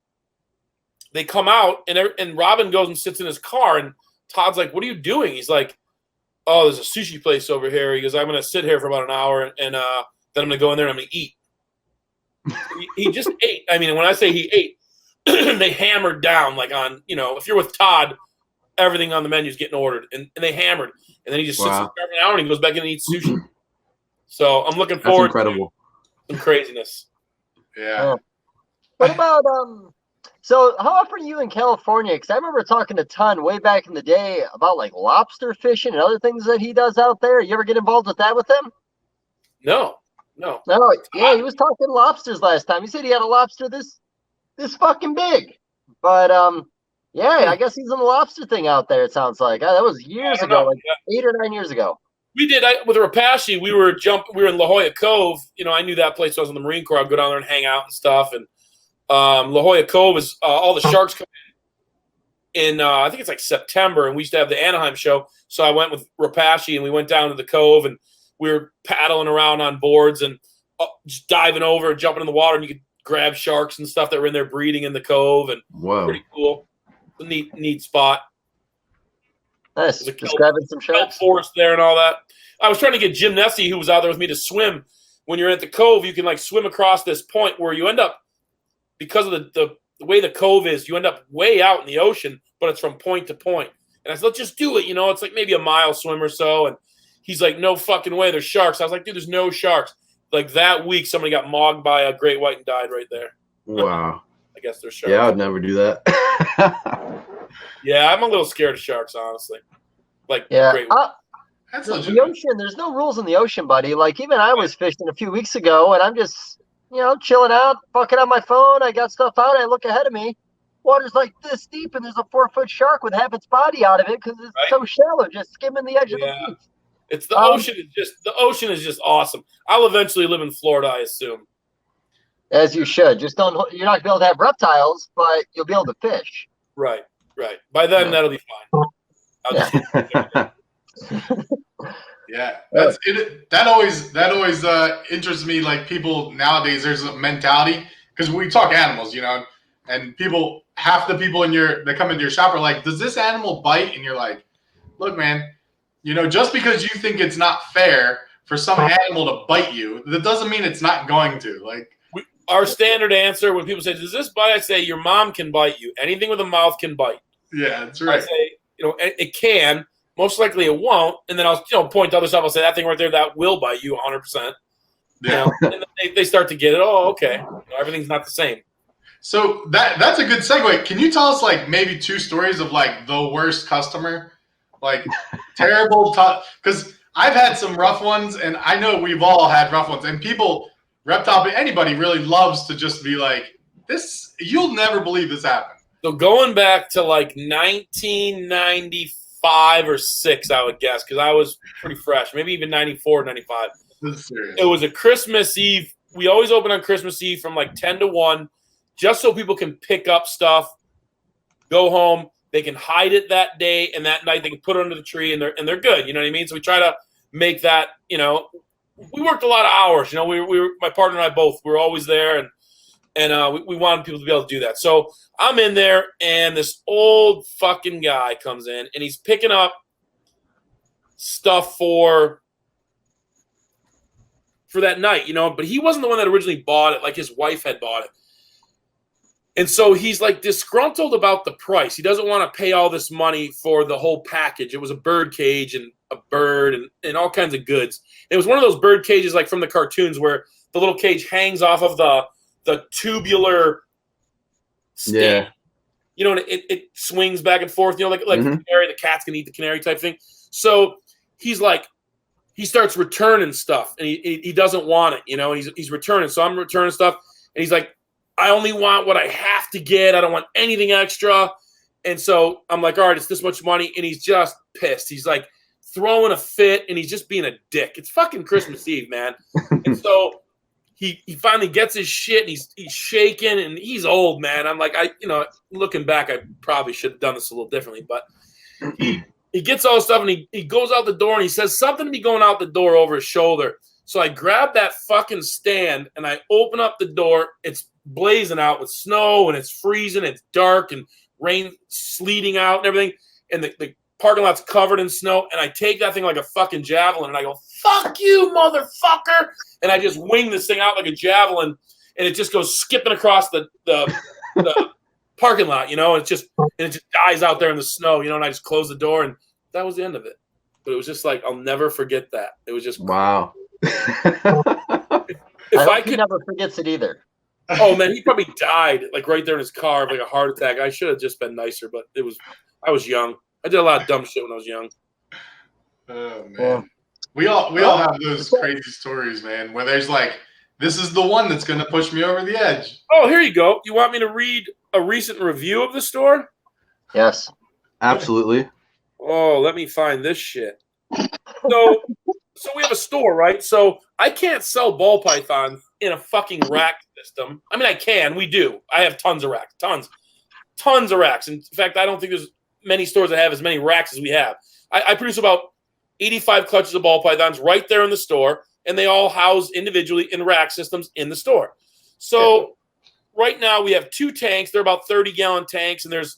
They come out, and Robin goes and sits in his car, and Todd's like, "What are you doing?" He's like, "Oh, there's a sushi place over here." He goes, "I'm going to sit here for about an hour, and then I'm going to go in there and I'm going to eat." he just ate. I mean, when I say he ate, they hammered down, like on, if you're with Todd, everything on the menu is getting ordered, and they hammered. And then he just sits there for an hour, and he goes back in and eats sushi. So I'm looking forward to some craziness. Yeah. What about so how often are you in California? Because I remember talking to Ton way back in the day about like lobster fishing and other things that he does out there. You ever get involved with that with him? No. No. No, yeah, he was talking lobsters last time. He said he had a lobster this fucking big. But yeah, I guess he's in the lobster thing out there. It sounds like that was years ago, like 8 or 9 years ago. We did with Rapashi. We were in La Jolla Cove. You know, I knew that place. So I was in the Marine Corps. I'd go down there and hang out and stuff. And La Jolla Cove is all the sharks come in. I think it's like September, and we used to have the Anaheim show. So I went with Rapashi, and we went down to the cove, and we were paddling around on boards and just diving over and jumping in the water, and you could grab sharks and stuff that were in there breeding in the cove, and pretty cool. A neat spot. Nice. Just grabbing some sharks. Forest there and all that. I was trying to get Jim Nessie, who was out there with me, to swim. When you're at the cove, you can like swim across this point where you end up, because of the way the cove is, you end up way out in the ocean, but it's from point to point. And I said, let's just do it. You know, it's like maybe a mile swim or so. And he's like, no fucking way, there's sharks. I was like, dude, there's no sharks. Like that week, somebody got mogged by a great white and died right there. Wow. I guess there's sharks. Yeah, I would never do that. Yeah, I'm a little scared of sharks, honestly. Like, yeah. great. That's the ocean, there's no rules in the ocean, buddy. Like, even I was fishing a few weeks ago, and I'm just, chilling out, fucking on my phone. I got stuff out. I look ahead of me. Water's like this deep, and there's a 4-foot shark with half its body out of it because it's so shallow, just skimming the edge of the beach. It's the ocean. The ocean is just awesome. I'll eventually live in Florida, I assume. As you should. Just don't. You're not gonna be able to have reptiles, but you'll be able to fish. Right. By then, that'll be fine. Yeah, that's it. That always interests me. Like people nowadays, there's a mentality because we talk animals, and people, half the people that come into your shop are like, "Does this animal bite?" And you're like, "Look, man, just because you think it's not fair for some animal to bite you, that doesn't mean it's not going to." Like our standard answer when people say, "Does this bite?" I say, "Your mom can bite you. Anything with a mouth can bite." Yeah, that's right. I say, it can. Most likely it won't. And then I'll, point to other stuff. I'll say that thing right there, that will bite you 100%. Yeah. And then they start to get it. Oh, okay. Everything's not the same. So that's a good segue. Can you tell us like maybe 2 stories of like the worst customer? Like terrible, because I've had some rough ones, and I know we've all had rough ones. And people, anybody really loves to just be like, this, you'll never believe this happened. So going back to like 1995 or 6, I would guess, because I was pretty fresh, maybe even 94, 95. This is serious. It was a Christmas Eve. We always open on Christmas Eve from like 10 to 1, just so people can pick up stuff, go home. They can hide it that day, and that night they can put it under the tree, and they're good. You know what I mean? So we try to make that. We worked a lot of hours. We were my partner and I both. We were always there, and we wanted people to be able to do that. So I'm in there, and this old fucking guy comes in, and he's picking up stuff for that night, but he wasn't the one that originally bought it. Like his wife had bought it. And so he's like disgruntled about the price. He doesn't want to pay all this money for the whole package. It was a bird cage and a bird and all kinds of goods. And it was one of those bird cages like from the cartoons where the little cage hangs off of the tubular stand. Yeah. And it swings back and forth, like the canary, the cats can eat the canary type thing. So he's like, he starts returning stuff, and he doesn't want it, and he's returning. So I'm returning stuff, and he's like, I only want what I have to get. I don't want anything extra. And so I'm like, all right, it's this much money. And he's just pissed. He's like throwing a fit, and he's just being a dick. It's fucking Christmas Eve, man. And so he finally gets his shit, and he's shaking, and he's old, man. I'm like, looking back, I probably should have done this a little differently. But he gets all the stuff, and he goes out the door, and he says something to me going out the door over his shoulder. So I grab that fucking stand, and I open up the door. It's blazing out with snow, and it's freezing, it's dark, and rain sleeting out and everything, and the parking lot's covered in snow, and I take that thing like a fucking javelin, and I go, fuck you, motherfucker, and I just wing this thing out like a javelin, and it just goes skipping across the parking lot, and it just dies out there in the snow, and I just close the door, and that was the end of it. But it was just like, I'll never forget that. It was just wow. He never forgets it either. Oh man, he probably died like right there in his car of like a heart attack. I should have just been nicer, but I was young. I did a lot of dumb shit when I was young. Oh man. We all have those crazy stories, man, where there's like, this is the one that's going to push me over the edge. Oh, here you go. You want me to read a recent review of the store? Yes. Absolutely. Oh, let me find this shit. So we have a store, right? So I can't sell ball pythons in a fucking rack system. I mean, I can. We do. I have tons of racks. Tons of racks. In fact, I don't think there's many stores that have as many racks as we have. I produce about 85 clutches of ball pythons right there in the store, and they all house individually in rack systems in the store. So right now we have 2 tanks. They're about 30-gallon tanks, and there's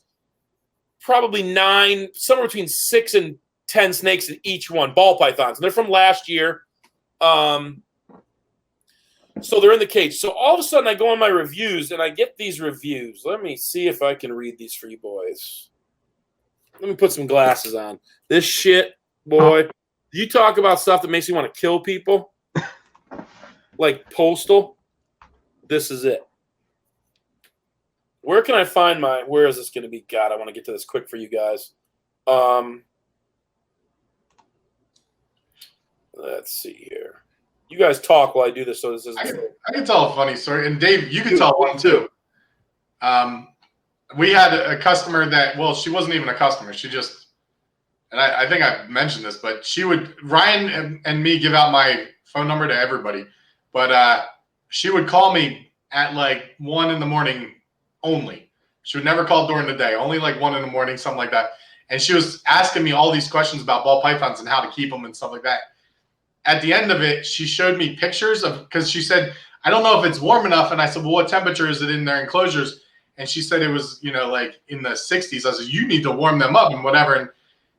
probably 9, somewhere between 6 and 10 snakes in each one, ball pythons. And they're from last year. So they're in the cage. So all of a sudden I go on my reviews, and I get these reviews. Let me see if I can read these for you boys. Let me put some glasses on. This shit, boy, you talk about stuff that makes me want to kill people, like Postal. This is it. Where can I find where is this going to be? God, I want to get to this quick for you guys. Let's see here. You guys talk while I do this. So this is. I can tell a funny story, and Dave, you can tell one too. We had a customer that, well, she wasn't even a customer. She just, and I think I mentioned this, but Ryan and me give out my phone number to everybody, but she would call me at like 1 a.m. only. She would never call during the day, only like 1 a.m, something like that. And she was asking me all these questions about ball pythons and how to keep them and stuff like that. At the end of it, she showed me pictures because she said, I don't know if it's warm enough. And I said, well, what temperature is it in their enclosures? And she said it was, like in the 60s. I said, you need to warm them up and whatever. And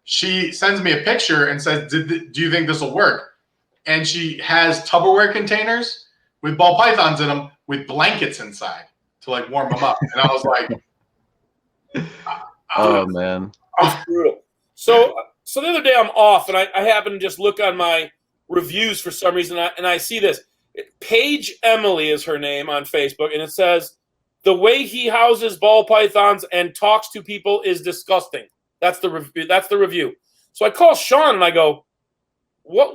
she sends me a picture and says, do you think this will work? And she has Tupperware containers with ball pythons in them with blankets inside to like warm them up. And I was like, oh man. It's brutal. So the other day I'm off, and I happen to just look on my reviews for some reason, and I see this. Paige Emily is her name on Facebook, and it says, the way he houses ball pythons and talks to people is disgusting. That's the review. So I call Sean, and I go, what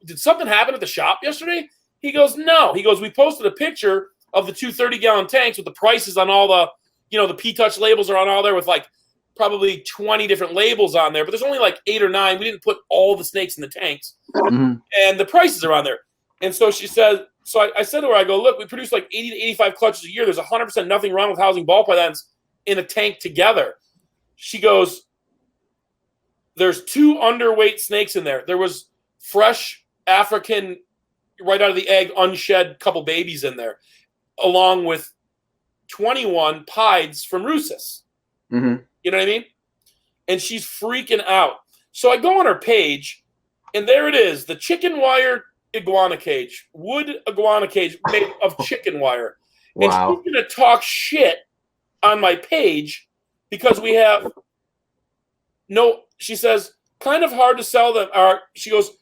did something happen at the shop yesterday? He goes, no. He goes, we posted a picture of the 2 30-gallon tanks with the prices on all the, the P-Touch labels are on all there with like probably 20 different labels on there, but there's only like 8 or 9. We didn't put all the snakes in the tanks. Mm-hmm. And the prices are on there. And so she says, I said to her, I go, look, we produce like 80 to 85 clutches a year. There's 100% nothing wrong with housing ball pythons in a tank together. She goes, there's 2 underweight snakes in there. There was fresh African, right out of the egg, unshed couple babies in there, along with 21 pieds from Rhesus. Mm-hmm. You know what I mean? And she's freaking out. So I go on her page, and there it is, the chicken wire iguana cage, wood iguana cage made of chicken wire. Wow. And she's going to talk shit on my page because we have she says, kind of hard to sell them. She goes,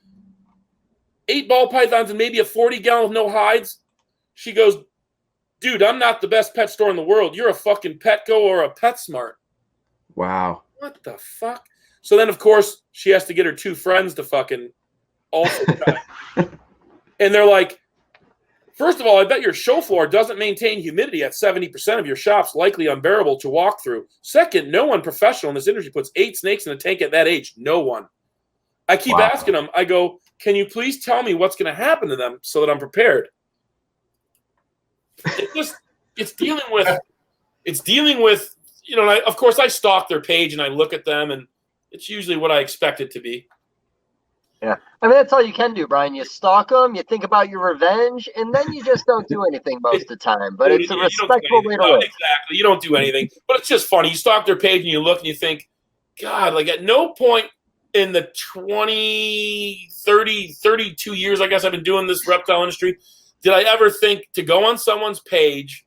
8 ball pythons and maybe a 40-gallon with no hides. She goes, dude, I'm not the best pet store in the world. You're a fucking Petco or a PetSmart. Wow. What the fuck? So then, of course, she has to get her 2 friends to fucking also try. And they're like, first of all, I bet your show floor doesn't maintain humidity at 70% of your shop's likely unbearable to walk through. Second, no one professional in this industry puts 8 snakes in a tank at that age. No one. I keep asking them, I go, can you please tell me what's going to happen to them so that I'm prepared? It's dealing with, and of course I stalk their page and I look at them, and it's usually what I expect it to be. Yeah. I mean, that's all you can do, Brian. You stalk them, you think about your revenge, and then you just don't do anything most of the time. But it's a respectful way to live. Exactly. You don't do anything. But it's just funny. You stalk their page and you look and you think, God, like at no point in the 20, 30, 32 years, I guess I've been doing this reptile industry, did I ever think to go on someone's page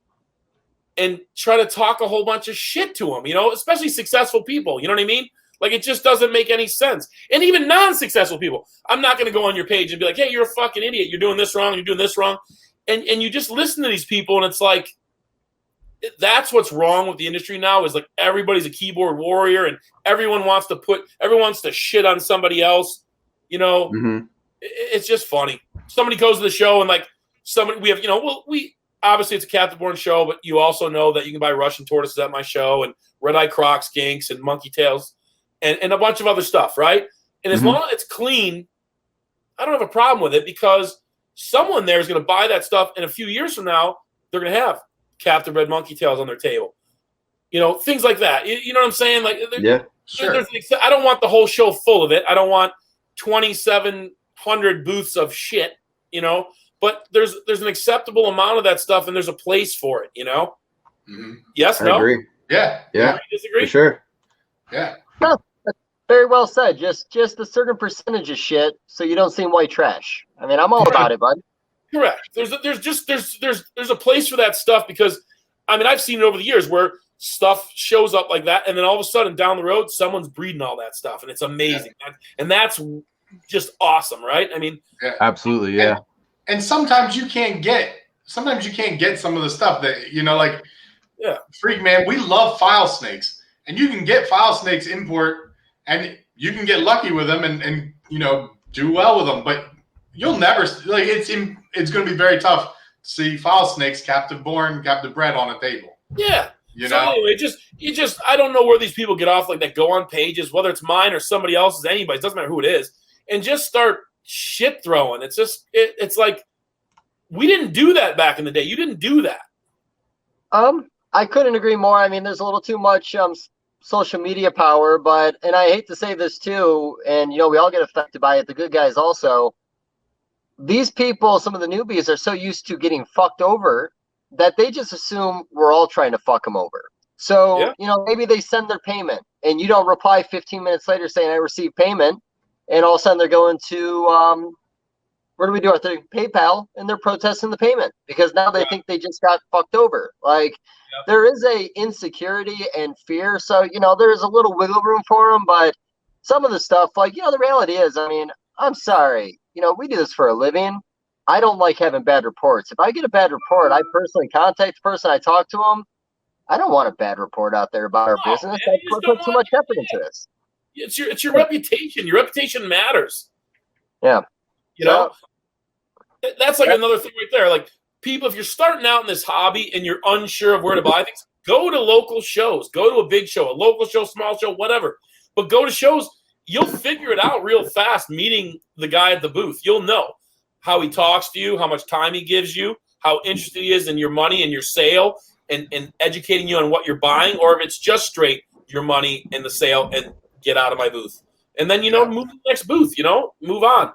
and try to talk a whole bunch of shit to them, especially successful people. You know what I mean? Like, it just doesn't make any sense. And even non-successful people. I'm not going to go on your page and be like, hey, you're a fucking idiot. You're doing this wrong. You're doing this wrong. And you just listen to these people, and it's like, that's what's wrong with the industry now is like everybody's a keyboard warrior, and everyone wants to shit on somebody else, Mm-hmm. it's just funny. Somebody goes to the show and like we have, we obviously it's a captive born show, but you also know that you can buy Russian tortoises at my show and red-eye croc skinks and monkey tails and a bunch of other stuff, right? And as long as it's clean, I don't have a problem with it because someone there is going to buy that stuff, and a few years from now, they're going to have captive bred monkey tails on their table. Things like that. You know what I'm saying? Like, yeah, sure. I don't want the whole show full of it. I don't want 2,700 booths of shit, but there's an acceptable amount of that stuff, and there's a place for it, Mm-hmm. Yes, I no? agree. Yeah. Yeah. Disagree? For sure. Yeah. No, that's very well said. Just a certain percentage of shit, so you don't seem white trash. I mean, I'm all about it, bud. Correct. There's a place for that stuff because, I mean, I've seen it over the years where stuff shows up like that, and then all of a sudden down the road, someone's breeding all that stuff, and it's amazing. Yeah. And that's just awesome, right? I mean, absolutely, yeah. And sometimes you can't get some of the stuff that Freak man, we love file snakes, and you can get file snakes import, and you can get lucky with them and do well with them, but you'll never it's going to be very tough to see file snakes captive born, captive bred on a table. Yeah. Anyway, I don't know where these people get off like that. Go on pages, whether it's mine or somebody else's, anybody's, doesn't matter who it is, and just start shit throwing. It's just it's like we didn't do that back in the day. You didn't do that. I couldn't agree more. I mean, there's a little too much social media power, and I hate to say this too, and we all get affected by it. The good guys also. These people, some of the newbies, are so used to getting fucked over that they just assume we're all trying to fuck them over. So, maybe they send their payment and you don't reply 15 minutes later saying I received payment. And all of a sudden they're going to, where do we do our thing? PayPal, and they're protesting the payment because now they think they just got fucked over. Like there is a insecurity and fear. So, there is a little wiggle room for them, but some of the stuff the reality is, I mean, I'm sorry, we do this for a living. I don't like having bad reports. If I get a bad report, I personally contact the person, I talk to them. I don't want a bad report out there about our business. I put too much effort into this. It's your reputation. Your reputation matters. Yeah. That's like another thing right there. Like people, if you're starting out in this hobby and you're unsure of where to buy things, go to local shows. Go to a big show, a local show, small show, whatever. But go to shows. You'll figure it out real fast meeting the guy at the booth. You'll know how he talks to you, how much time he gives you, how interested he is in your money and your sale and educating you on what you're buying, or if it's just straight your money and the sale and get out of my booth. And then, move to the next booth, move on.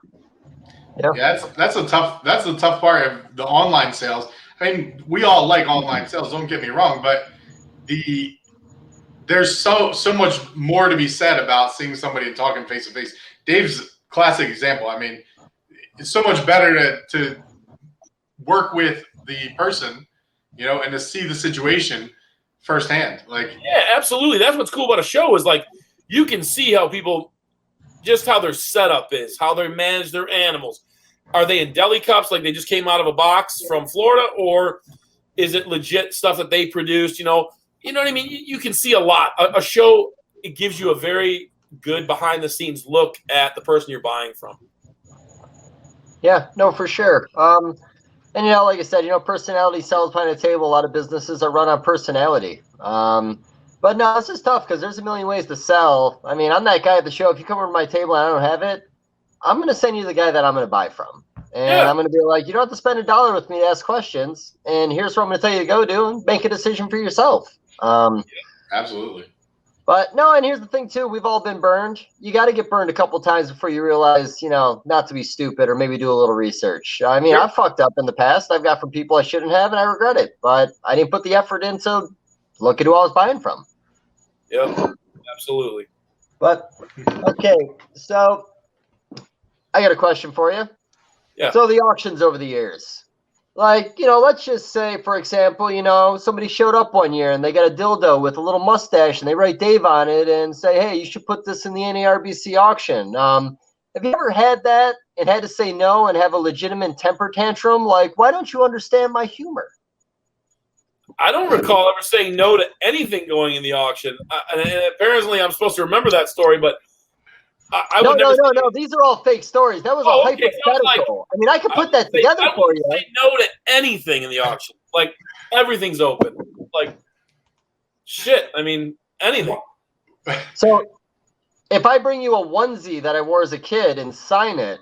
Yeah, that's a tough part of the online sales. I mean, we all like online sales, don't get me wrong, but there's so much more to be said about seeing somebody and talking face to face. Dave's classic example. I mean, it's so much better to work with the person, and to see the situation firsthand. Yeah, absolutely. That's what's cool about a show is you can see how people, just how their setup is, how they manage their animals. Are they in deli cups like they just came out of a box from Florida, or is it legit stuff that they produced? You know what I mean? You can see a lot. A show, it gives you a very good behind the scenes look at the person you're buying from. Yeah, no, for sure. And like I said, personality sells behind a table. A lot of businesses are run on personality. But no, this is tough because there's a million ways to sell. I mean, I'm that guy at the show. If you come over to my table and I don't have it, I'm going to send you the guy that I'm going to buy from. And I'm going to be like, you don't have to spend $1 with me to ask questions. And here's what I'm going to tell you to go do and make a decision for yourself. Absolutely. But no, and here's the thing too, we've all been burned. You got to get burned a couple times before you realize, not to be stupid or maybe do a little research. I mean, I've fucked up in the past. I've got from people I shouldn't have, and I regret it. But I didn't put the effort in to look at who I was buying from. Yeah, absolutely. But, okay, so I got a question for you. Yeah. So the auctions over the years. Let's just say, for example, somebody showed up one year and they got a dildo with a little mustache and they write Dave on it and say, hey, you should put this in the NARBC auction. Have you ever had that and had to say no and have a legitimate temper tantrum? Why don't you understand my humor? I don't recall ever saying no to anything going in the auction. And apparently I'm supposed to remember that story, but I No, would never no. These are all fake stories. That was a hypothetical. I mean, I could put that together for you. Say no to anything in the auction. Like everything's open. Like shit. I mean, anything. So, if I bring you a onesie that I wore as a kid and sign it,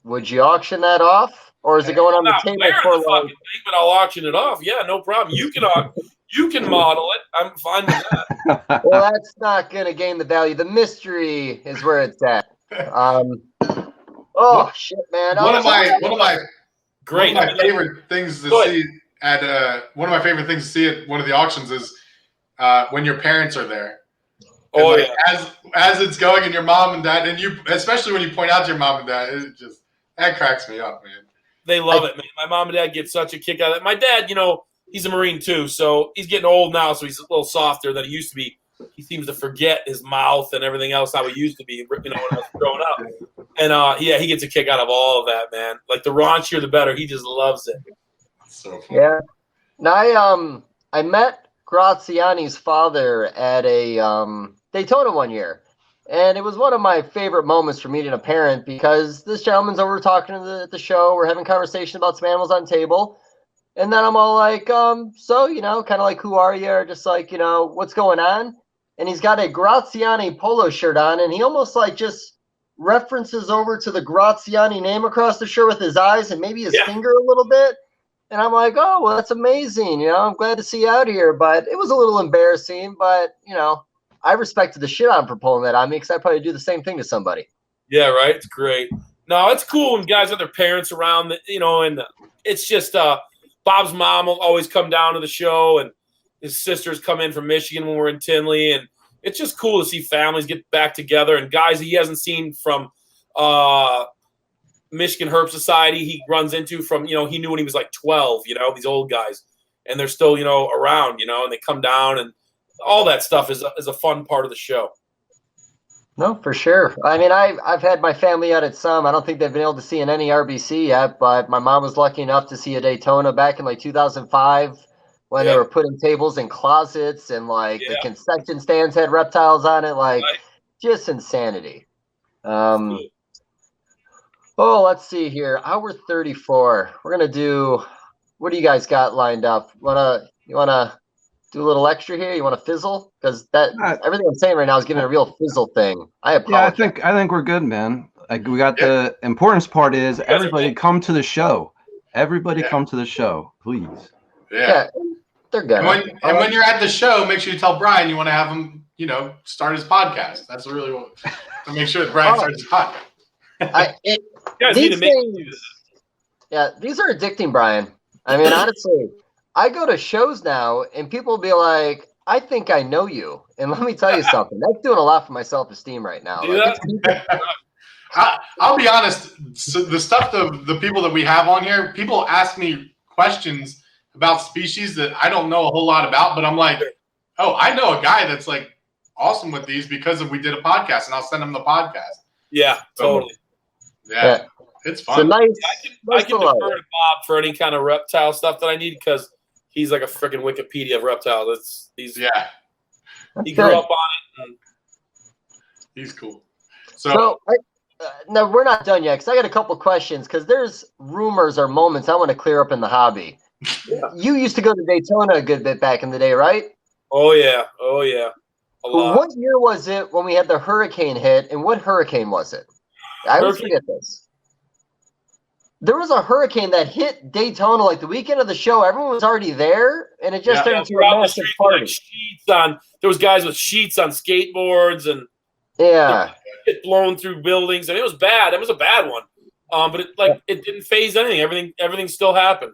would you auction that off, or is it going on the table for the fucking thing, but I'll auction it off. Yeah, no problem. You can model it. I'm fine with that. Well, that's not going to gain the value. The mystery is where it's at. Shit, man! One of my favorite things to see at one of my favorite things to see at one of the auctions is when your parents are there. And oh like, yeah. As it's going, and your mom and dad, and you, especially when you point out to your mom and dad, it just that cracks me up, man. They love it, man. My mom and dad get such a kick out of it. My dad, he's a Marine too, so he's getting old now, so he's a little softer than he used to be. He seems to forget his mouth and everything else how he used to be, when I was growing up. And he gets a kick out of all of that, man. Like the raunchier, the better. He just loves it. So fun. Yeah. Now I met Graziani's father at a Daytona one year, and it was one of my favorite moments for meeting a parent because this gentleman's over talking to the show. We're having conversation about some animals on the table. And then I'm all like, so, kind of like, who are you? Or just like, what's going on? And he's got a Graziani polo shirt on, and he almost like just references over to the Graziani name across the shirt with his eyes and maybe his finger a little bit. And I'm like, oh, well, that's amazing. I'm glad to see you out here. But it was a little embarrassing. But, I respected the shit out of him for pulling that on me because I'd probably do the same thing to somebody. Yeah, right. It's great. No, it's cool when guys have their parents around, and it's just Bob's mom will always come down to the show, and his sisters come in from Michigan when we're in Tinley, and it's just cool to see families get back together and guys he hasn't seen from Michigan Herp Society he runs into from, he knew when he was like 12, these old guys, and they're still, around, and they come down, and all that stuff is a fun part of the show. No, for sure. I mean, I've had my family out at some. I don't think they've been able to see in any RBC yet, but my mom was lucky enough to see a Daytona back in like 2005 when they were putting tables in closets and the concession stands had reptiles on it, just insanity. Oh, let's see here. Hour 34. We're gonna do. What do you guys got lined up? You wanna do a little extra here? You want to fizzle? Because everything I'm saying right now is giving a real fizzle thing. I apologize. Yeah, I think we're good, man. Like we got the importance part is everybody come to the show. Everybody come to the show, please. Yeah. They're good. And when you're at the show, make sure you tell Brian you want to have him, start his podcast. That's really what to make sure that Brian starts his podcast. These are addicting, Brian. I mean, honestly. I go to shows now, and people will be like, I think I know you. And let me tell you something. That's doing a lot for my self-esteem right now. I'll be honest. So the stuff, the people that we have on here, people ask me questions about species that I don't know a whole lot about, but I'm like, oh, I know a guy that's like awesome with these because we did a podcast, and I'll send him the podcast. Yeah, totally. Yeah. It's fun. So I can defer to Bob for any kind of reptile stuff that I need because he's like a freaking Wikipedia of reptiles. He grew up on it. And he's cool. So no, we're not done yet because I got a couple questions because there's rumors or moments I want to clear up in the hobby. You used to go to Daytona a good bit back in the day, right? Oh yeah. A lot. What year was it when we had the hurricane hit, and what hurricane was it? I always forget this. There was a hurricane that hit Daytona like the weekend of the show. Everyone was already there, and it just turned into a massive party. There was guys with sheets on skateboards, and it blown through buildings, and it was bad. It was a bad one, but it didn't phase anything. Everything still happened.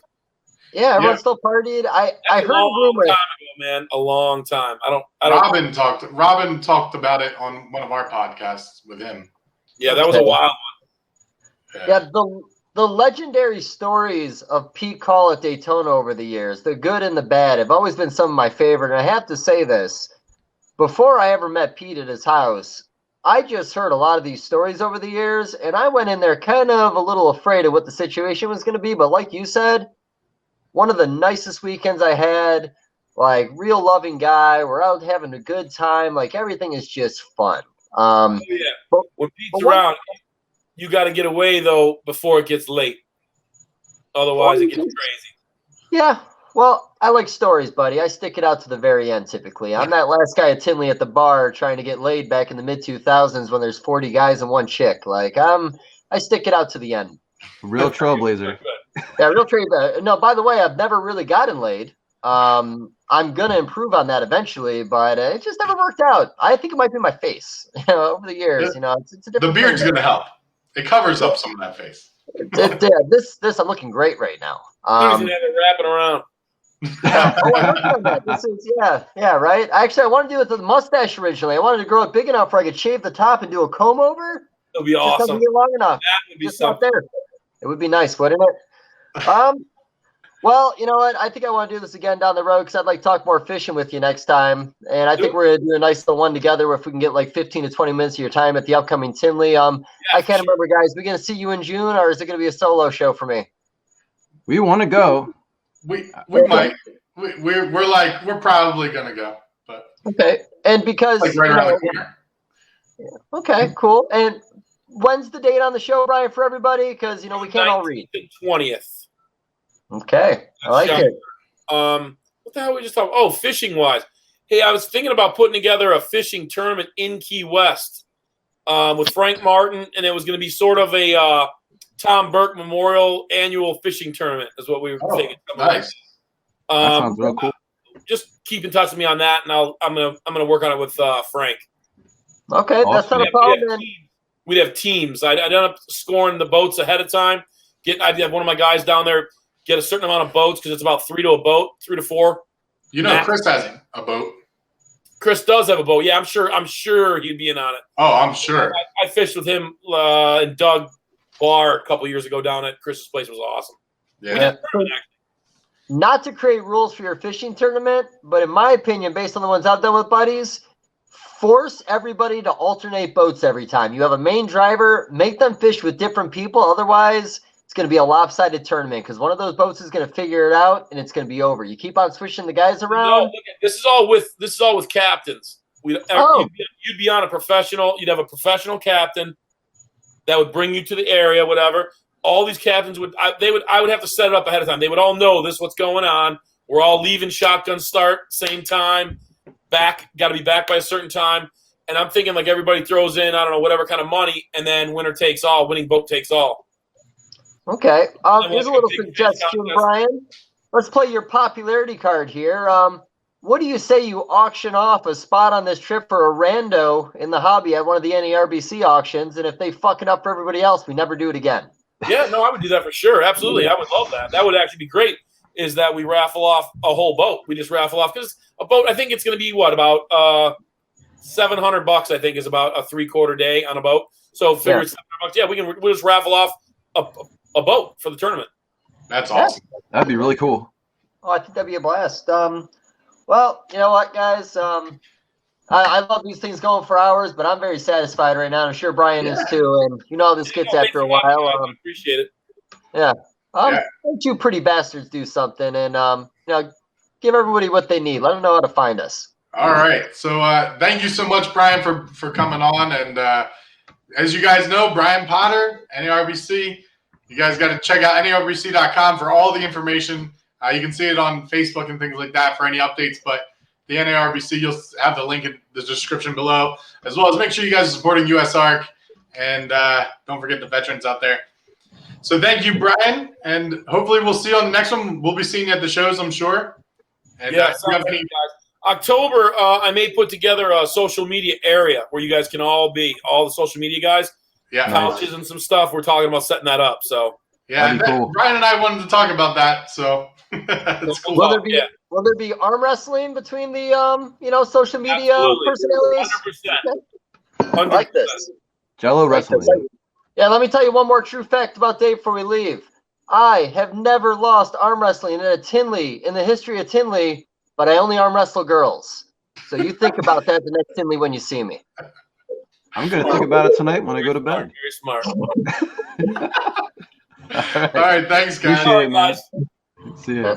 Yeah, everyone still partied. I heard a rumor. Time ago, man, a long time. Robin talked about it on one of our podcasts with him. Yeah, that was a wild one. Yeah, the legendary stories of Pete Call at Daytona over the years, the good and the bad, have always been some of my favorite. And I have to say this, before I ever met Pete at his house, I just heard a lot of these stories over the years, and I went in there kind of a little afraid of what the situation was going to be. But like you said, one of the nicest weekends I had, real loving guy. We're out having a good time. Everything is just fun. Um, yeah. but- When Pete's but what- around, you got to get away though before it gets late. Otherwise, it gets crazy. Yeah. Well, I like stories, buddy. I stick it out to the very end typically. I'm that last guy at Tinley at the bar trying to get laid back in the mid 2000s when there's 40 guys and one chick. Like I stick it out to the end. Real trailblazer. Yeah, real trade. No, by the way, I've never really gotten laid. I'm gonna improve on that eventually, but it just never worked out. I think it might be my face. Over the years, it's a The different beard's thing. gonna help. It covers up some of that face. This I'm looking great right now. He's gonna have it wrapping around. I'm working on that. This is yeah, right. Actually, I wanted to do it with the mustache originally. I wanted to grow it big enough where I could shave the top and do a comb over. It'll be Just awesome. doesn't get long enough. That would be Just not something. there. It would be nice, wouldn't it? Well, you know what? I think I want to do this again down the road because I'd like to talk more fishing with you next time. And I think we're gonna do a nice little one together if we can get like 15 to 20 minutes of your time at the upcoming Tinley. I can't remember, guys. We gonna see you in June, or is it gonna be a solo show for me? We want to go. We might. We're probably gonna go, but Okay, and because like right around the corner. okay, cool. And when's the date on the show, Brian, for everybody? Because we can't all read. 20th. Okay, I like it. What the hell were we just talking? Oh, fishing wise. Hey, I was thinking about putting together a fishing tournament in Key West with Frank Martin, and it was going to be sort of a Tom Burke Memorial annual fishing tournament, is what we were thinking. Nice. That sounds real cool. Just keep in touch with me on that, and I'm gonna work on it with Frank. Okay, that's not a problem. We'd have teams. I'd end up scoring the boats ahead of time. I'd have one of my guys down there get a certain amount of boats because it's about 3 to 4. Chris has a boat. Chris does have a boat. Yeah, I'm sure he'd be in on it. Oh, I'm sure. I fished with him and Doug Barr a couple years ago down at Chris's place. It was awesome. Yeah. Not to create rules for your fishing tournament, but in my opinion, based on the ones I've done with buddies, force everybody to alternate boats every time. You have a main driver, make them fish with different people. Otherwise, it's going to be a lopsided tournament because one of those boats is going to figure it out and it's going to be over. You keep on switching the guys around. No, this is all with captains. You'd be on a professional. You'd have a professional captain that would bring you to the area, whatever. All these captains I would have to set it up ahead of time. They would all know this, what's going on. We're all leaving shotgun start, same time. Got to be back by a certain time. And I'm thinking like everybody throws in, I don't know, whatever kind of money, and then winner takes all, winning boat takes all. Okay. Here's a little suggestion, Brian. Let's play your popularity card here. What do you say you auction off a spot on this trip for a rando in the hobby at one of the NARBC auctions, and if they fuck it up for everybody else, we never do it again? Yeah, no, I would do that for sure. Absolutely. I would love that. That would actually be great, is that we raffle off a whole boat. We just raffle off, because a boat, I think it's going to be, about $700, I think, is about a 3/4 day on a boat. So figure it's $700. Yeah, we'll just raffle off a boat for the tournament. That's awesome. That'd be really cool. Oh, I think that'd be a blast. Well, you know what, guys? I love these things going for hours, but I'm very satisfied right now. I'm sure Brian is too. And how this gets after a while. I appreciate it. Yeah. Let you pretty bastards do something and, give everybody what they need. Let them know how to find us. All right. So thank you so much, Brian, for coming on. And as you guys know, Brian Potter, NARBC. You guys got to check out NARBC.com for all the information. You can see it on Facebook and things like that for any updates. But the NARBC, you'll have the link in the description below, as well as make sure you guys are supporting USARK. And don't forget the veterans out there. So thank you, Brian. And hopefully we'll see you on the next one. We'll be seeing you at the shows, I'm sure. And yeah, guys. October, I may put together a social media area where you guys can all the social media guys. Yeah, couches and some stuff. We're talking about setting that up. So yeah, cool. Brian and I wanted to talk about that. So that's cool. Will there be arm wrestling between the social media personalities? 100%. I like this. Jello wrestling. Yeah, let me tell you one more true fact about Dave before we leave. I have never lost arm wrestling in the history of Tinley, but I only arm wrestle girls. So you think about that the next Tinley when you see me. I'm going to think about it tonight when I go to bed. Very smart. All right. Thanks, guys. Appreciate it, man. See ya.